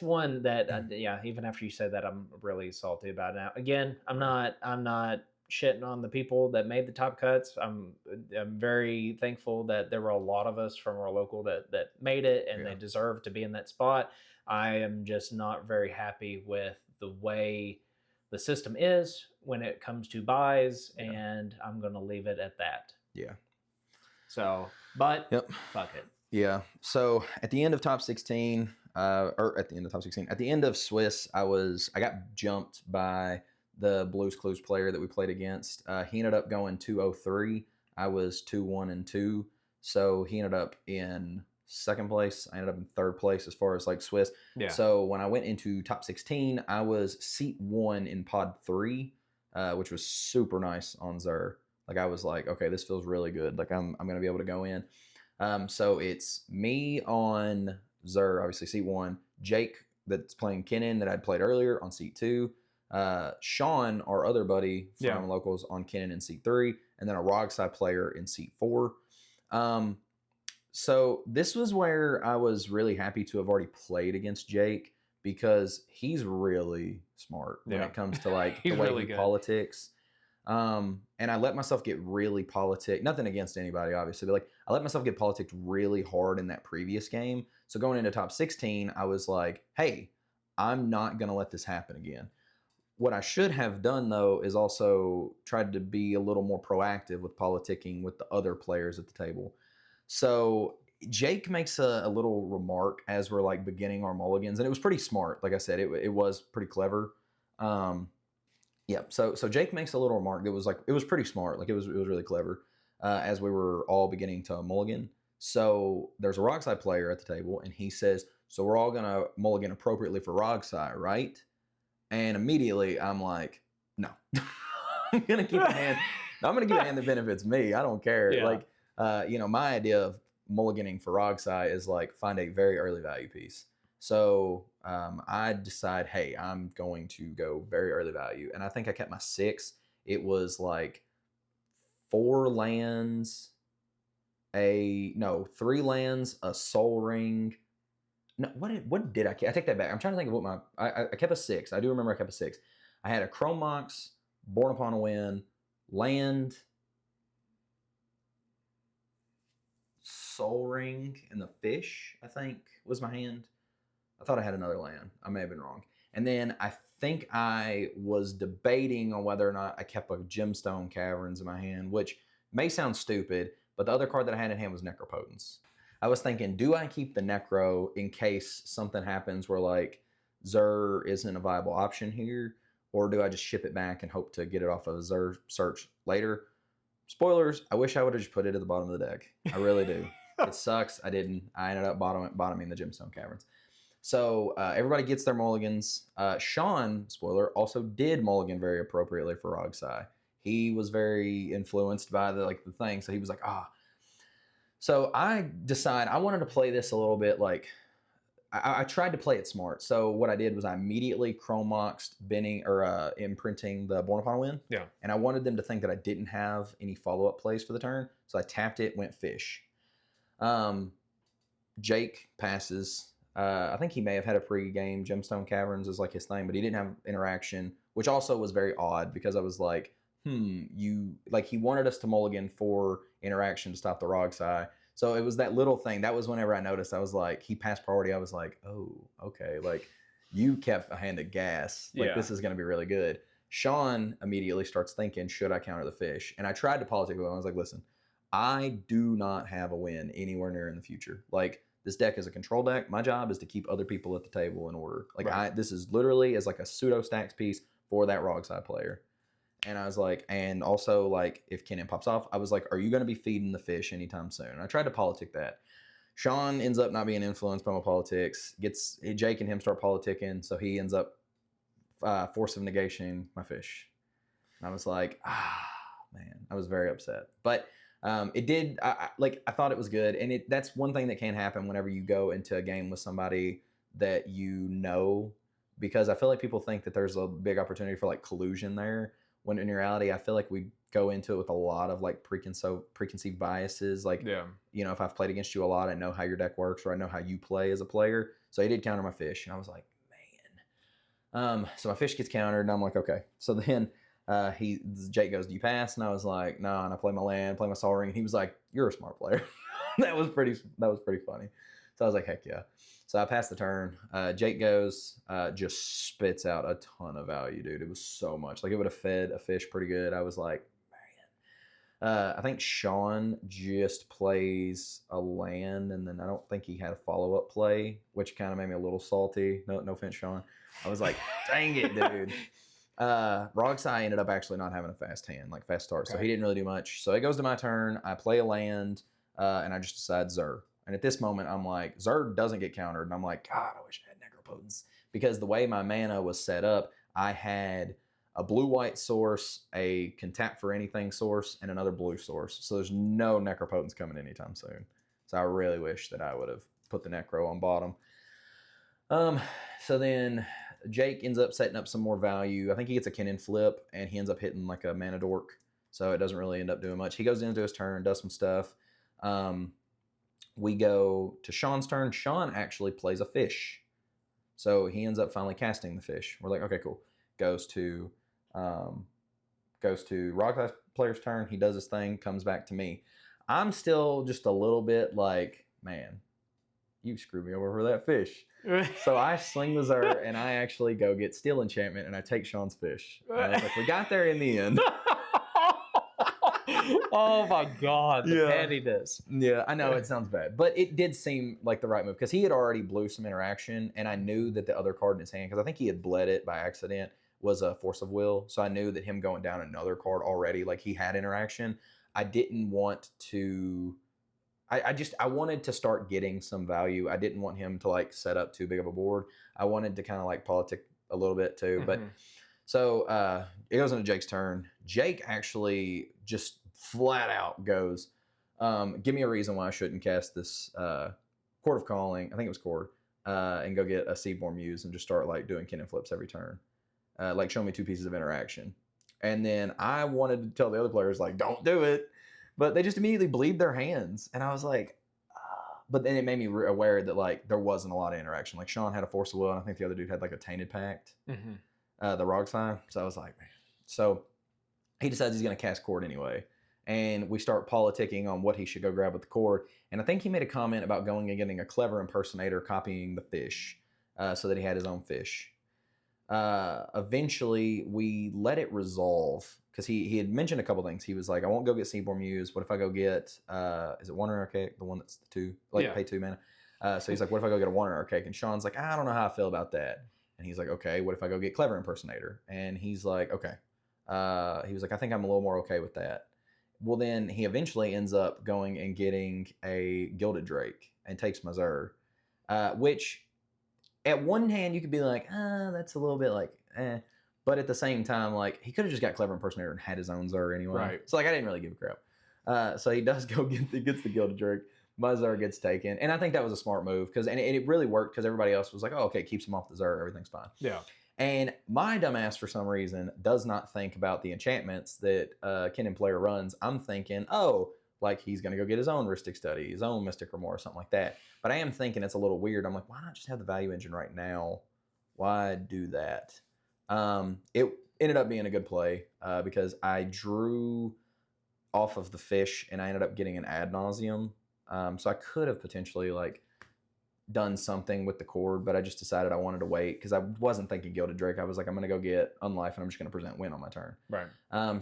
one that even after you said that, I'm really salty about it. Now, again, I'm not shitting on the people that made the top cuts. I'm very thankful that there were a lot of us from our local that made it, and they deserve to be in that spot. I am just not very happy with the way the system is when it comes to buys, and I'm going to leave it at that. So, but fuck it. So at the end of top 16, at the end of Swiss, I got jumped by the Blues Clues player that we played against. He ended up going 203. I was 2-1-2. So he ended up in second place. I ended up in third place as far as like Swiss. So when I went into top 16, I was seat 1 in pod 3, which was super nice on Zer. Like, I was like, okay, this feels really good. Like, I'm going to be able to go in. So it's me on Zer, obviously seat 1. Jake, that's playing Kennen, that I'd played earlier, on seat 2. Sean, our other buddy from locals, on Kennen in seat 3, and then a Rogside player in seat 4. So this was where I was really happy to have already played against Jake, because he's really smart when it comes to like the way he politics. And I let myself get really politic. Nothing against anybody, obviously, but like I let myself get politicked really hard in that previous game. So going into top 16, I was like, hey, I'm not gonna let this happen again. What I should have done though is also tried to be a little more proactive with politicking with the other players at the table. So Jake makes a little remark as we're like beginning our mulligans, and it was pretty smart. Like I said, it was pretty clever. Um, yeah. So Jake makes a little remark. It was pretty smart. Like it was really clever as we were all beginning to mulligan. So there's a Rogside player at the table, and he says, "So we're all gonna mulligan appropriately for Rogside, right?" And immediately I'm like, "No, I'm gonna keep a hand. I'm gonna give a hand that benefits me. I don't care." Yeah. Like, my idea of mulliganing for Rogsai is like find a very early value piece. So I decide, hey, I'm going to go very early value, and I think I kept my 6. It was like 4 lands, 3 lands, a Soul Ring. No, what did I take that back. I'm trying to think of what I kept a 6. I do remember I kept a 6. I had a Chrome Mox, Born Upon a Wind, land, Soul Ring, and the Fish, I think, was my hand. I thought I had another land. I may have been wrong. And then I think I was debating on whether or not I kept a Gemstone Caverns in my hand, which may sound stupid, but the other card that I had in hand was Necropotence. I was thinking, do I keep the Necro in case something happens where like Zur isn't a viable option here, or do I just ship it back and hope to get it off of Zur search later? Spoilers, I wish I would have just put it at the bottom of the deck. I really do. It sucks. I didn't. I ended up bottoming the Gemstone Caverns. So everybody gets their mulligans. Sean, spoiler, also did mulligan very appropriately for Rogsai. He was very influenced by the thing, so he was like, ah. So I decide I wanted to play this a little bit like I tried to play it smart. So what I did was I immediately Chrome Moxed imprinting the Born Upon a Wind. Yeah. And I wanted them to think that I didn't have any follow-up plays for the turn. So I tapped it, went Fish. Jake passes. I think he may have had a pre-game Gemstone Caverns as like his thing, but he didn't have interaction, which also was very odd because I was like, he wanted us to mulligan for interaction to stop the Rogsai. So it was that little thing. That was whenever I noticed. I was like, he passed priority. I was like, oh, okay. Like you kept a hand of gas. Like this is going to be really good. Sean immediately starts thinking, should I counter the Fish? And I tried to politic with him. I was like, listen, I do not have a win anywhere near in the future. Like this deck is a control deck. My job is to keep other people at the table in order. Like this is literally as like a pseudo stacks piece for that Rogside player. And I was like, and also like if Kennen pops off, I was like, are you going to be feeding the Fish anytime soon? And I tried to politic that. Sean ends up not being influenced by my politics. Jake and him start politicking, so he ends up force of negation my Fish. And I was like, man, I was very upset. But it did. I thought it was good, and that's one thing that can happen whenever you go into a game with somebody that you know, because I feel like people think that there's a big opportunity for like collusion there. When in reality, I feel like we go into it with a lot of like preconceived biases. Like, if I've played against you a lot, I know how your deck works, or I know how you play as a player. So he did counter my Fish, and I was like, man. So my Fish gets countered, and I'm like, okay. So then Jake goes, do you pass? And I was like, no. And I play my land, play my Soul Ring, and he was like, you're a smart player. that was pretty funny. So I was like, heck yeah. So I passed the turn. Jake goes, just spits out a ton of value, dude. It was so much. Like it would have fed a Fish pretty good. I was like, man. I think Sean just plays a land, and then I don't think he had a follow-up play, which kind of made me a little salty. No offense, Sean. I was like, dang it, dude. Rogsai ended up actually not having a fast hand, like fast start, so he didn't really do much. So it goes to my turn. I play a land, and I just decide Zur. And at this moment, I'm like, Zur doesn't get countered. And I'm like, God, I wish I had Necropotence. Because the way my mana was set up, I had a blue-white source, a can tap for anything source, and another blue source. So there's no Necropotence coming anytime soon. So I really wish that I would have put the Necro on bottom. So then Jake ends up setting up some more value. I think he gets a Kennen flip, and he ends up hitting like a Mana Dork. So it doesn't really end up doing much. He goes into his turn, does some stuff. We go to Sean's turn. Sean actually plays a Fish. So he ends up finally casting the Fish. We're like, okay, cool. Goes to goes to Rock player's turn. He does his thing, comes back to me. I'm still just a little bit like, man, you screwed me over for that fish. So I swing the Zer, and I actually go get Steel Enchantment, and I take Sean's fish. And I was like, we got there in the end. Oh my God, the pettiness. Yeah, I know it sounds bad, but it did seem like the right move because he had already blew some interaction, and I knew that the other card in his hand, because I think he had bled it by accident, was a Force of Will. So I knew that him going down another card already, like he had interaction. I didn't want to. I wanted to start getting some value. I didn't want him to like set up too big of a board. I wanted to kind of like politic a little bit too. But so it goes into Jake's turn. Jake actually just flat out goes, give me a reason why I shouldn't cast this Court of Calling. I think it was Court. And go get a Seaborn Muse and just start like doing cannon flips every turn. Like show me 2 pieces of interaction. And then I wanted to tell the other players like, don't do it. But they just immediately bleed their hands. And I was like, but then it made me aware that like there wasn't a lot of interaction. Like Sean had a Force of Will, and I think the other dude had like a Tainted Pact, the Rog sign. So I was like, man. So he decides he's going to cast Cord anyway. And we start politicking on what he should go grab with the Cord. And I think he made a comment about going and getting a clever impersonator copying the fish so that he had his own fish. Eventually, we let it resolve. Because he had mentioned a couple things. He was like, I won't go get Seaborn Muse. What if I go get, is it Wandering Archaic? The one that's the 2, like pay 2 mana. So he's like, what if I go get a Wandering Archaic? And Sean's like, I don't know how I feel about that. And he's like, okay, what if I go get Clever Impersonator? And he's like, okay. He was like, I think I'm a little more okay with that. Well, then he eventually ends up going and getting a Gilded Drake and takes my Zer, which at one hand you could be like, that's a little bit like, eh. But at the same time, like he could have just got Clever Impersonator and had his own Zer anyway. Right. So like I didn't really give a crap. So he does go gets the Gilded Drake. My Zer gets taken, and I think that was a smart move because it really worked because everybody else was like, oh, okay, keeps him off the Zer, everything's fine. Yeah. And my dumbass for some reason does not think about the enchantments that Kennen player runs. I'm thinking, oh, like he's gonna go get his own Rhystic Study, his own Mystic Remorse, something like that. But I am thinking it's a little weird. I'm like, why not just have the value engine right now? Why do that? It ended up being a good play because I drew off of the fish and I ended up getting an Ad Nauseam. So I could have potentially like done something with the Cord, but I just decided I wanted to wait because I wasn't thinking Gilded Drake. I was like, I'm going to go get Unlife and I'm just going to present win on my turn. Right.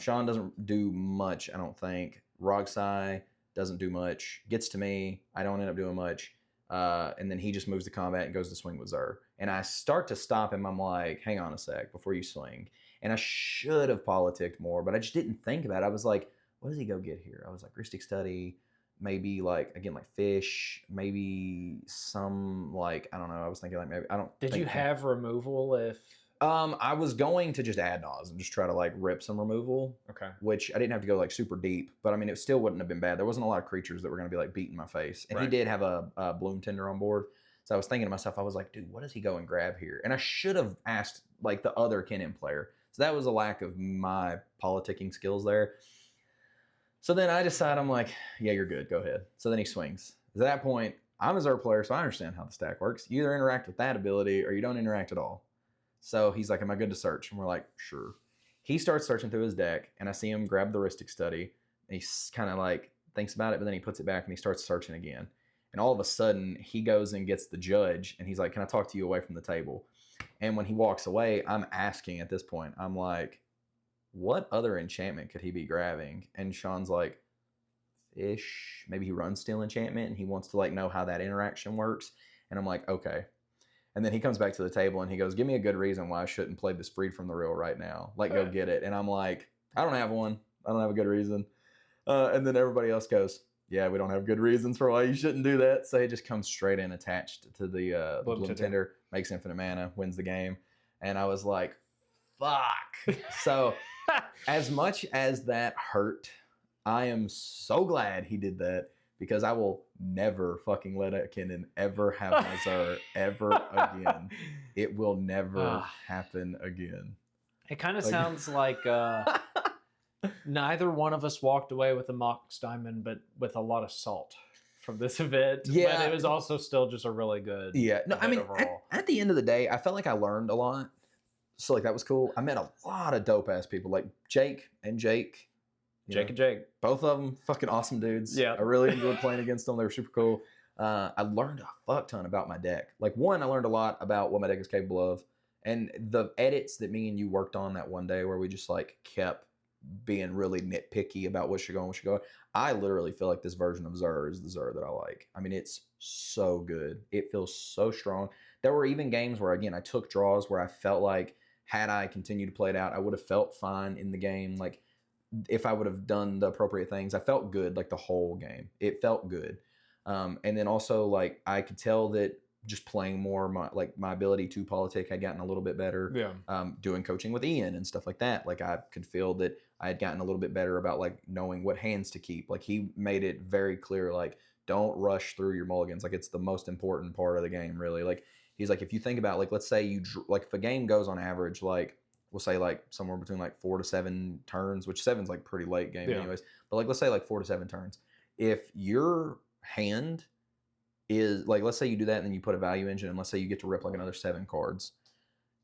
Sean doesn't do much, I don't think. Rogsai doesn't do much. Gets to me. I don't end up doing much. And then he just moves to combat and goes to swing with Zer. And I start to stop him. I'm like, hang on a sec before you swing. And I should have politicked more, but I just didn't think about it. I was like, what does he go get here? I was like, Rhystic Study, maybe like, again, like fish, maybe some like, I don't know. I was thinking like maybe, I don't Did you have removal if... I was going to just Ad Nauseam and just try to like rip some removal. Okay. Which I didn't have to go like super deep, but I mean, it still wouldn't have been bad. There wasn't a lot of creatures that were going to be like beating my face. And he did have a Bloom Tender on board. So I was thinking to myself, I was like, dude, what does he go and grab here? And I should have asked like the other Kennen player. So that was a lack of my politicking skills there. So then I decide, I'm like, yeah, you're good. Go ahead. So then he swings. At that point, I'm a Zer player, so I understand how the stack works. You either interact with that ability or you don't interact at all. So he's like, am I good to search? And we're like, sure. He starts searching through his deck, and I see him grab the Rhystic Study, and he kind of like thinks about it, but then he puts it back and he starts searching again. And all of a sudden, he goes and gets the Judge, and he's like, can I talk to you away from the table? And when he walks away, I'm asking at this point, I'm like, what other enchantment could he be grabbing? And Sean's like, fish. Maybe he runs Steel Enchantment, and he wants to like know how that interaction works. And I'm like, okay. And then he comes back to the table and he goes, give me a good reason why I shouldn't play this Freed from the Real right now. Like, go get it. And I'm like, I don't have one. I don't have a good reason. And then everybody else goes, yeah, we don't have good reasons for why you shouldn't do that. So he just comes straight in attached to the Bloom Tender, makes infinite mana, wins the game. And I was like, fuck. So as much as that hurt, I am so glad he did that. Because I will never fucking let a Kennen ever have my Zer ever again. It will never happen again. It kind of sounds like neither one of us walked away with a Mox Diamond, but with a lot of salt from this event. Yeah. But it was also still just a really good No, I mean, at the end of the day, I felt like I learned a lot. So like that was cool. I met a lot of dope ass people, like Jake and Jake. Jake and Jake. Both of them fucking awesome dudes. Yeah. I really enjoyed playing against them. They were super cool. I learned a fuck ton about my deck. Like one, I learned a lot about what my deck is capable of, and the edits that me and you worked on that one day where we just like kept being really nitpicky about what should go and what should go. I literally feel like this version of Xur is the Xur that I like. I mean, it's so good. It feels so strong. There were even games where, again, I took draws where I felt like had I continued to play it out, I would have felt fine in the game. Like if I would have done the appropriate things, I felt good like the whole game. It felt good. And then also like I could tell that just playing more, my ability to politic had gotten a little bit better. Yeah. Doing coaching with Ian and stuff like that. Like I could feel that I had gotten a little bit better about like knowing what hands to keep. Like he made it very clear, like don't rush through your mulligans. Like it's the most important part of the game, really. Like he's like, if you think about like, let's say like if a game goes on average, like we'll say like somewhere between like 4 to 7 turns, which 7's like pretty late game anyways. But like let's say like 4 to 7 turns. If your hand is like, let's say you do that and then you put a value engine and let's say you get to rip like another 7 cards,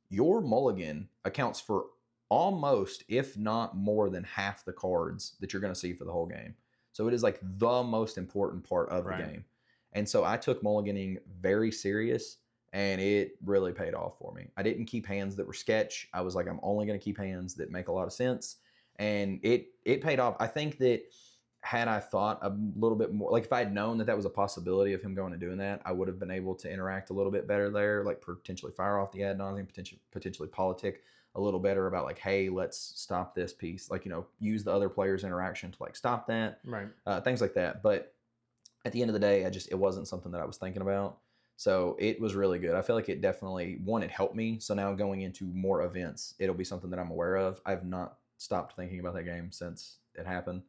your mulligan accounts for almost, if not more than half the cards that you're going to see for the whole game. So it is like the most important part of the game. And so I took mulliganing very serious and it really paid off for me. I didn't keep hands that were sketch. I was like, I'm only going to keep hands that make a lot of sense. And it paid off. I think that had I thought a little bit more, like if I had known that that was a possibility of him going and doing that, I would have been able to interact a little bit better there, like potentially fire off the ad nauseam, potentially politic a little better about like, hey, let's stop this piece. Like, use the other player's interaction to like stop that. Right. Things like that. But at the end of the day, it wasn't something that I was thinking about. So it was really good. I feel like it definitely, one, it helped me. So now going into more events, it'll be something that I'm aware of. I've not stopped thinking about that game since it happened.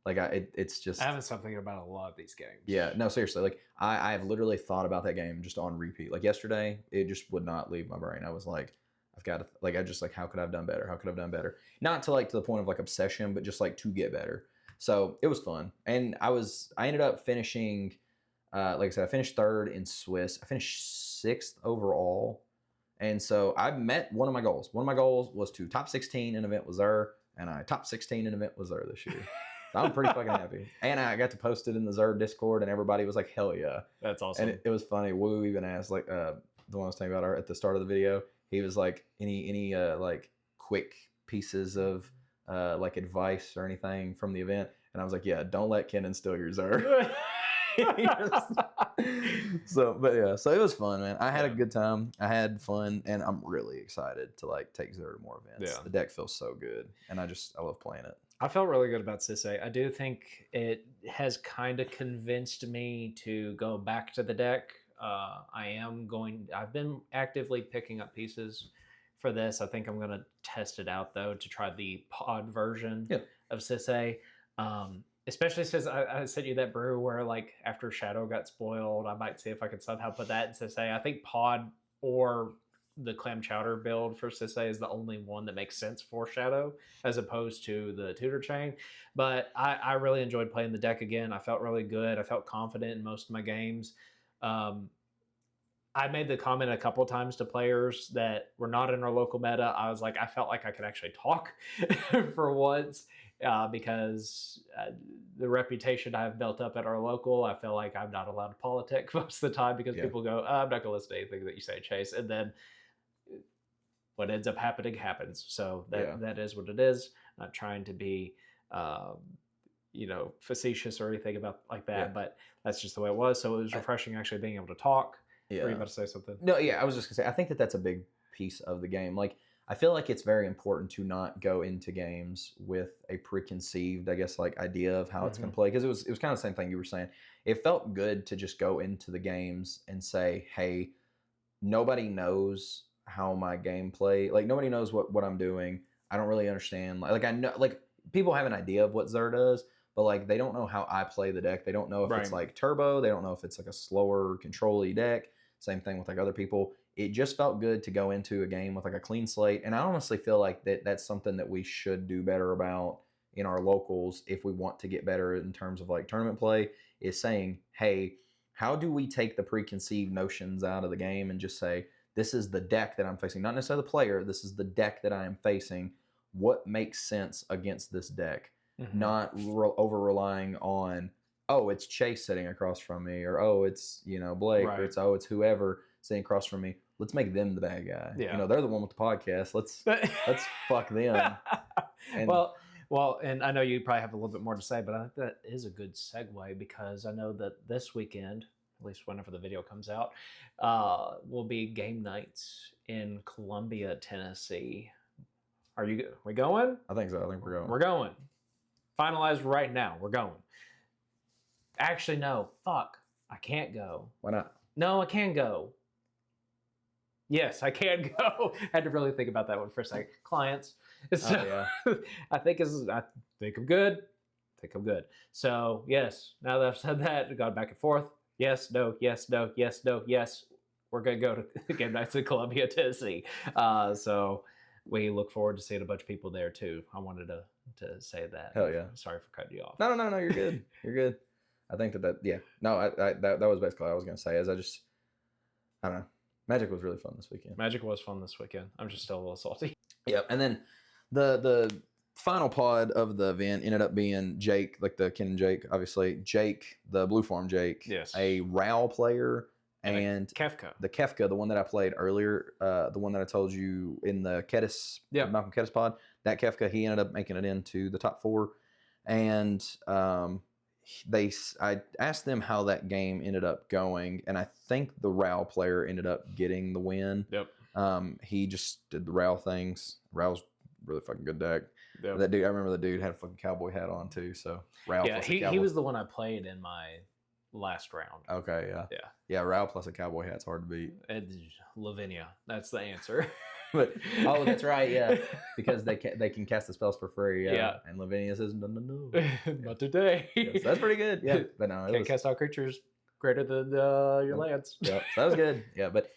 Like it's just, I haven't stopped thinking about a lot of these games. Yeah, no, seriously. Like I've literally thought about that game just on repeat. Like yesterday, it just would not leave my brain. I was like, I've got to, like, I just like, how could I have done better? How could I have done better? Not to like to the point of like obsession, but just like to get better. So it was fun, and I ended up finishing, like I said, I finished 3rd in Swiss. I finished 6th overall, and so I met one of my goals. One of my goals was to top 16 in event with Xur, and I top 16 in event with Xur this year. So I'm pretty fucking happy. And I got to post it in the Xur Discord, and everybody was like, hell yeah. That's awesome. And it was funny. Woo even asked, like, the one I was talking about at the start of the video, he was like, any like quick pieces of like advice or anything from the event? And I was like, yeah, don't let Kenan steal your Xur. So it was fun, man. I had a good time. I had fun, and I'm really excited to like take Xur to more events. Yeah. The deck feels so good, and I love playing it. I felt really good about Sisay. I do think it has kind of convinced me to go back to the deck. I've been actively picking up pieces for this. I think I'm going to test it out, though, to try the pod version of Sisay. Especially since I sent you that brew where, like, after Shadow got spoiled, I might see if I could somehow put that in Sisay. I think pod or the clam chowder build for Sisay is the only one that makes sense for Shadow as opposed to the tutor chain. But I really enjoyed playing the deck again. I felt really good. I felt confident in most of my games. I made the comment a couple of times to players that were not in our local meta. I was like, I felt like I could actually talk for once because the reputation I've built up at our local, I feel like I'm not allowed to politic most of the time because people go, I'm not going to listen to anything that you say, Chase. And then what ends up happening happens. So that is what it is. Not trying to be, facetious or anything about like that, but that's just the way it was. So it was refreshing actually being able to talk. Yeah. Were you about to say something? No, yeah, I was just gonna say, I think that that's a big piece of the game. Like, I feel like it's very important to not go into games with a preconceived, I guess, like idea of how it's gonna play. Because it was kind of the same thing you were saying. It felt good to just go into the games and say, hey, nobody knows how my game play, like nobody knows what I'm doing. I don't really understand. Like I know, like people have an idea of what Xur does, but like they don't know how I play the deck. They don't know if it's like turbo. They don't know if it's like a slower control-y deck. Same thing with like other people. It just felt good to go into a game with like a clean slate. And I honestly feel like that's something that we should do better about in our locals if we want to get better in terms of like tournament play, is saying, hey, how do we take the preconceived notions out of the game and just say, this is the deck that I'm facing, not necessarily the player. This is the deck that I am facing. What makes sense against this deck? Not over relying on, oh, it's Chase sitting across from me, or oh, it's Blake, Right. or it's whoever sitting across from me. Let's make them the bad guy. Yeah. They're the one with the podcast. Let's fuck them. And well, and I know you probably have a little bit more to say, but I think that is a good segue because I know that this weekend, at least whenever the video comes out, will be game nights in Columbia, Tennessee. We going? I think so. I think we're going. We're going. Finalized right now. We're going. Actually, no. Fuck. I can't go. Why not? No, I can go. Yes, I can go. Had to really think about that one for a second. Clients. So, I think I'm good. So yes, now that I've said that, I've gone back and forth. Yes, no, yes, no, yes, no, yes. We're gonna go to game nights in Columbia, Tennessee. So we look forward to seeing a bunch of people there too. I wanted to say that. Hell yeah. Sorry for cutting you off. No, you're good. You're good. I think that No, that was basically what I was gonna say. Is I don't know. Magic was really fun this weekend. Magic was fun this weekend. I'm just still a little salty. Yep. And then the final pod of the event ended up being Jake, like the Ken and Jake, obviously. Jake, the Blue Farm Jake. Yes. A RAL player and Kefka. The Kefka, the one that I played earlier, the one that I told you in the Kedis, Malcolm Kedis pod. That Kefka, he ended up making it into the top 4. And I asked them how that game ended up going, and I think the RAL player ended up getting the win. Yep. He just did the RAL things. RAL's really fucking good deck. Yep. That dude, I remember the dude had a fucking cowboy hat on too. So RAL. Yeah, he was the one I played in my last round. Okay, yeah. RAL plus a cowboy hat's hard to beat. Lavinia, that's the answer. But that's right, yeah, because they can cast the spells for free. Yeah. And Lavinia says no. Not today. Yeah, so that's pretty good. Yeah, but no, can't cast out creatures greater than your lands. Yeah, so that was good. Yeah, but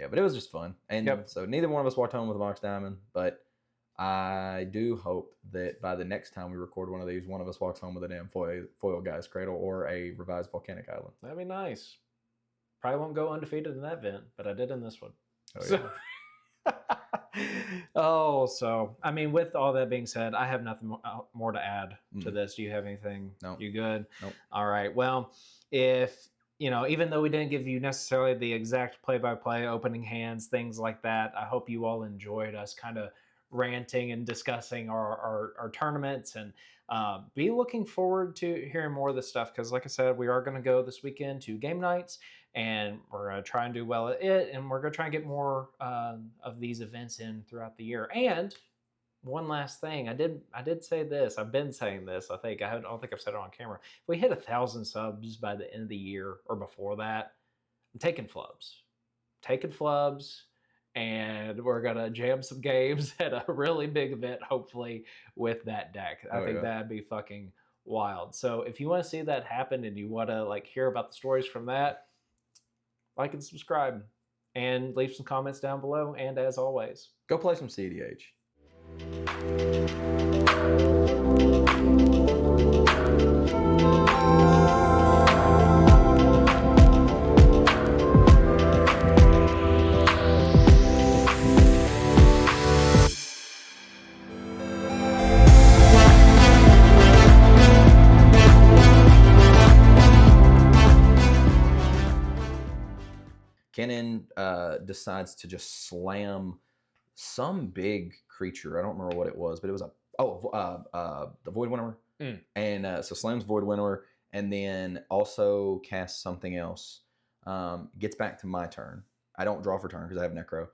it was just fun. And so neither one of us walked home with a Mox Diamond, but I do hope that by the next time we record one of these, one of us walks home with a damn foil Guy's Cradle or a revised Volcanic Island. That'd be nice. Probably won't go undefeated in that event, but I did in this one. Oh, so, so I mean, with all that being said, I have nothing more to add to this. Do you have anything? No. You good? Nope. All right. Well, if even though we didn't give you necessarily the exact play-by-play, opening hands, things like that, I hope you all enjoyed us kind of ranting and discussing our tournaments, and be looking forward to hearing more of this stuff, because like I said, we are going to go this weekend to game nights, and we're going to try and do well at it, and we're going to try and get more of these events in throughout the year. And one last thing, I did say this, I've been saying this, I don't think I've said it on camera. If we hit 1,000 subs by the end of the year or before that, I'm taking flubs, and we're gonna jam some games at a really big event, hopefully, with that deck. I think that'd be fucking wild. So if you want to see that happen and you want to hear about the stories from that, like and subscribe, and leave some comments down below. And as always, go play some cEDH. Kenan decides to just slam some big creature. I don't remember what it was, but it was the Void Winnower. And so slams Void Winnower, and then also casts something else. Gets back to my turn. I don't draw for turn because I have Necro.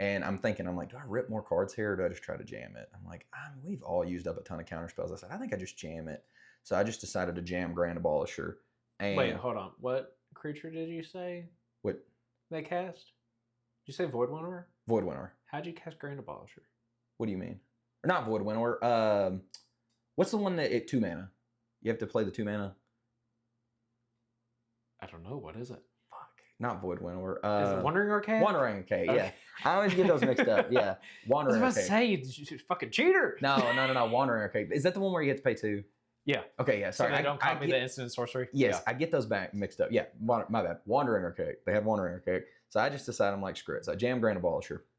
And I'm like, do I rip more cards here, or do I just try to jam it? I'm like, we've all used up a ton of counter spells. I said, I think I just jam it. So I just decided to jam Grand Abolisher. And wait, hold on. What creature did you say? What? They cast? Did you say Void Winnower? Void Winnower. How'd you cast Grand Abolisher? What do you mean? Or not Void Winnower. What's the one that 2 mana? You have to play the 2 mana. I don't know. What is it? Fuck. Not Void Winnower. Is it Wandering Arcade? Wandering Arcade, yeah. I always get those mixed up. Yeah. Wandering Arcade. I was about to say, you fucking cheater. No. Wandering Arcade. Is that the one where you have to pay 2? Yeah. Okay, yeah, So sorry. they don't I copy get, the instant sorcery. yes, I get those back mixed up. Yeah, my bad. Wandering Archaic. They had Wandering Archaic. So I just decided I'm like, screw it. So I jammed Grand Abolisher.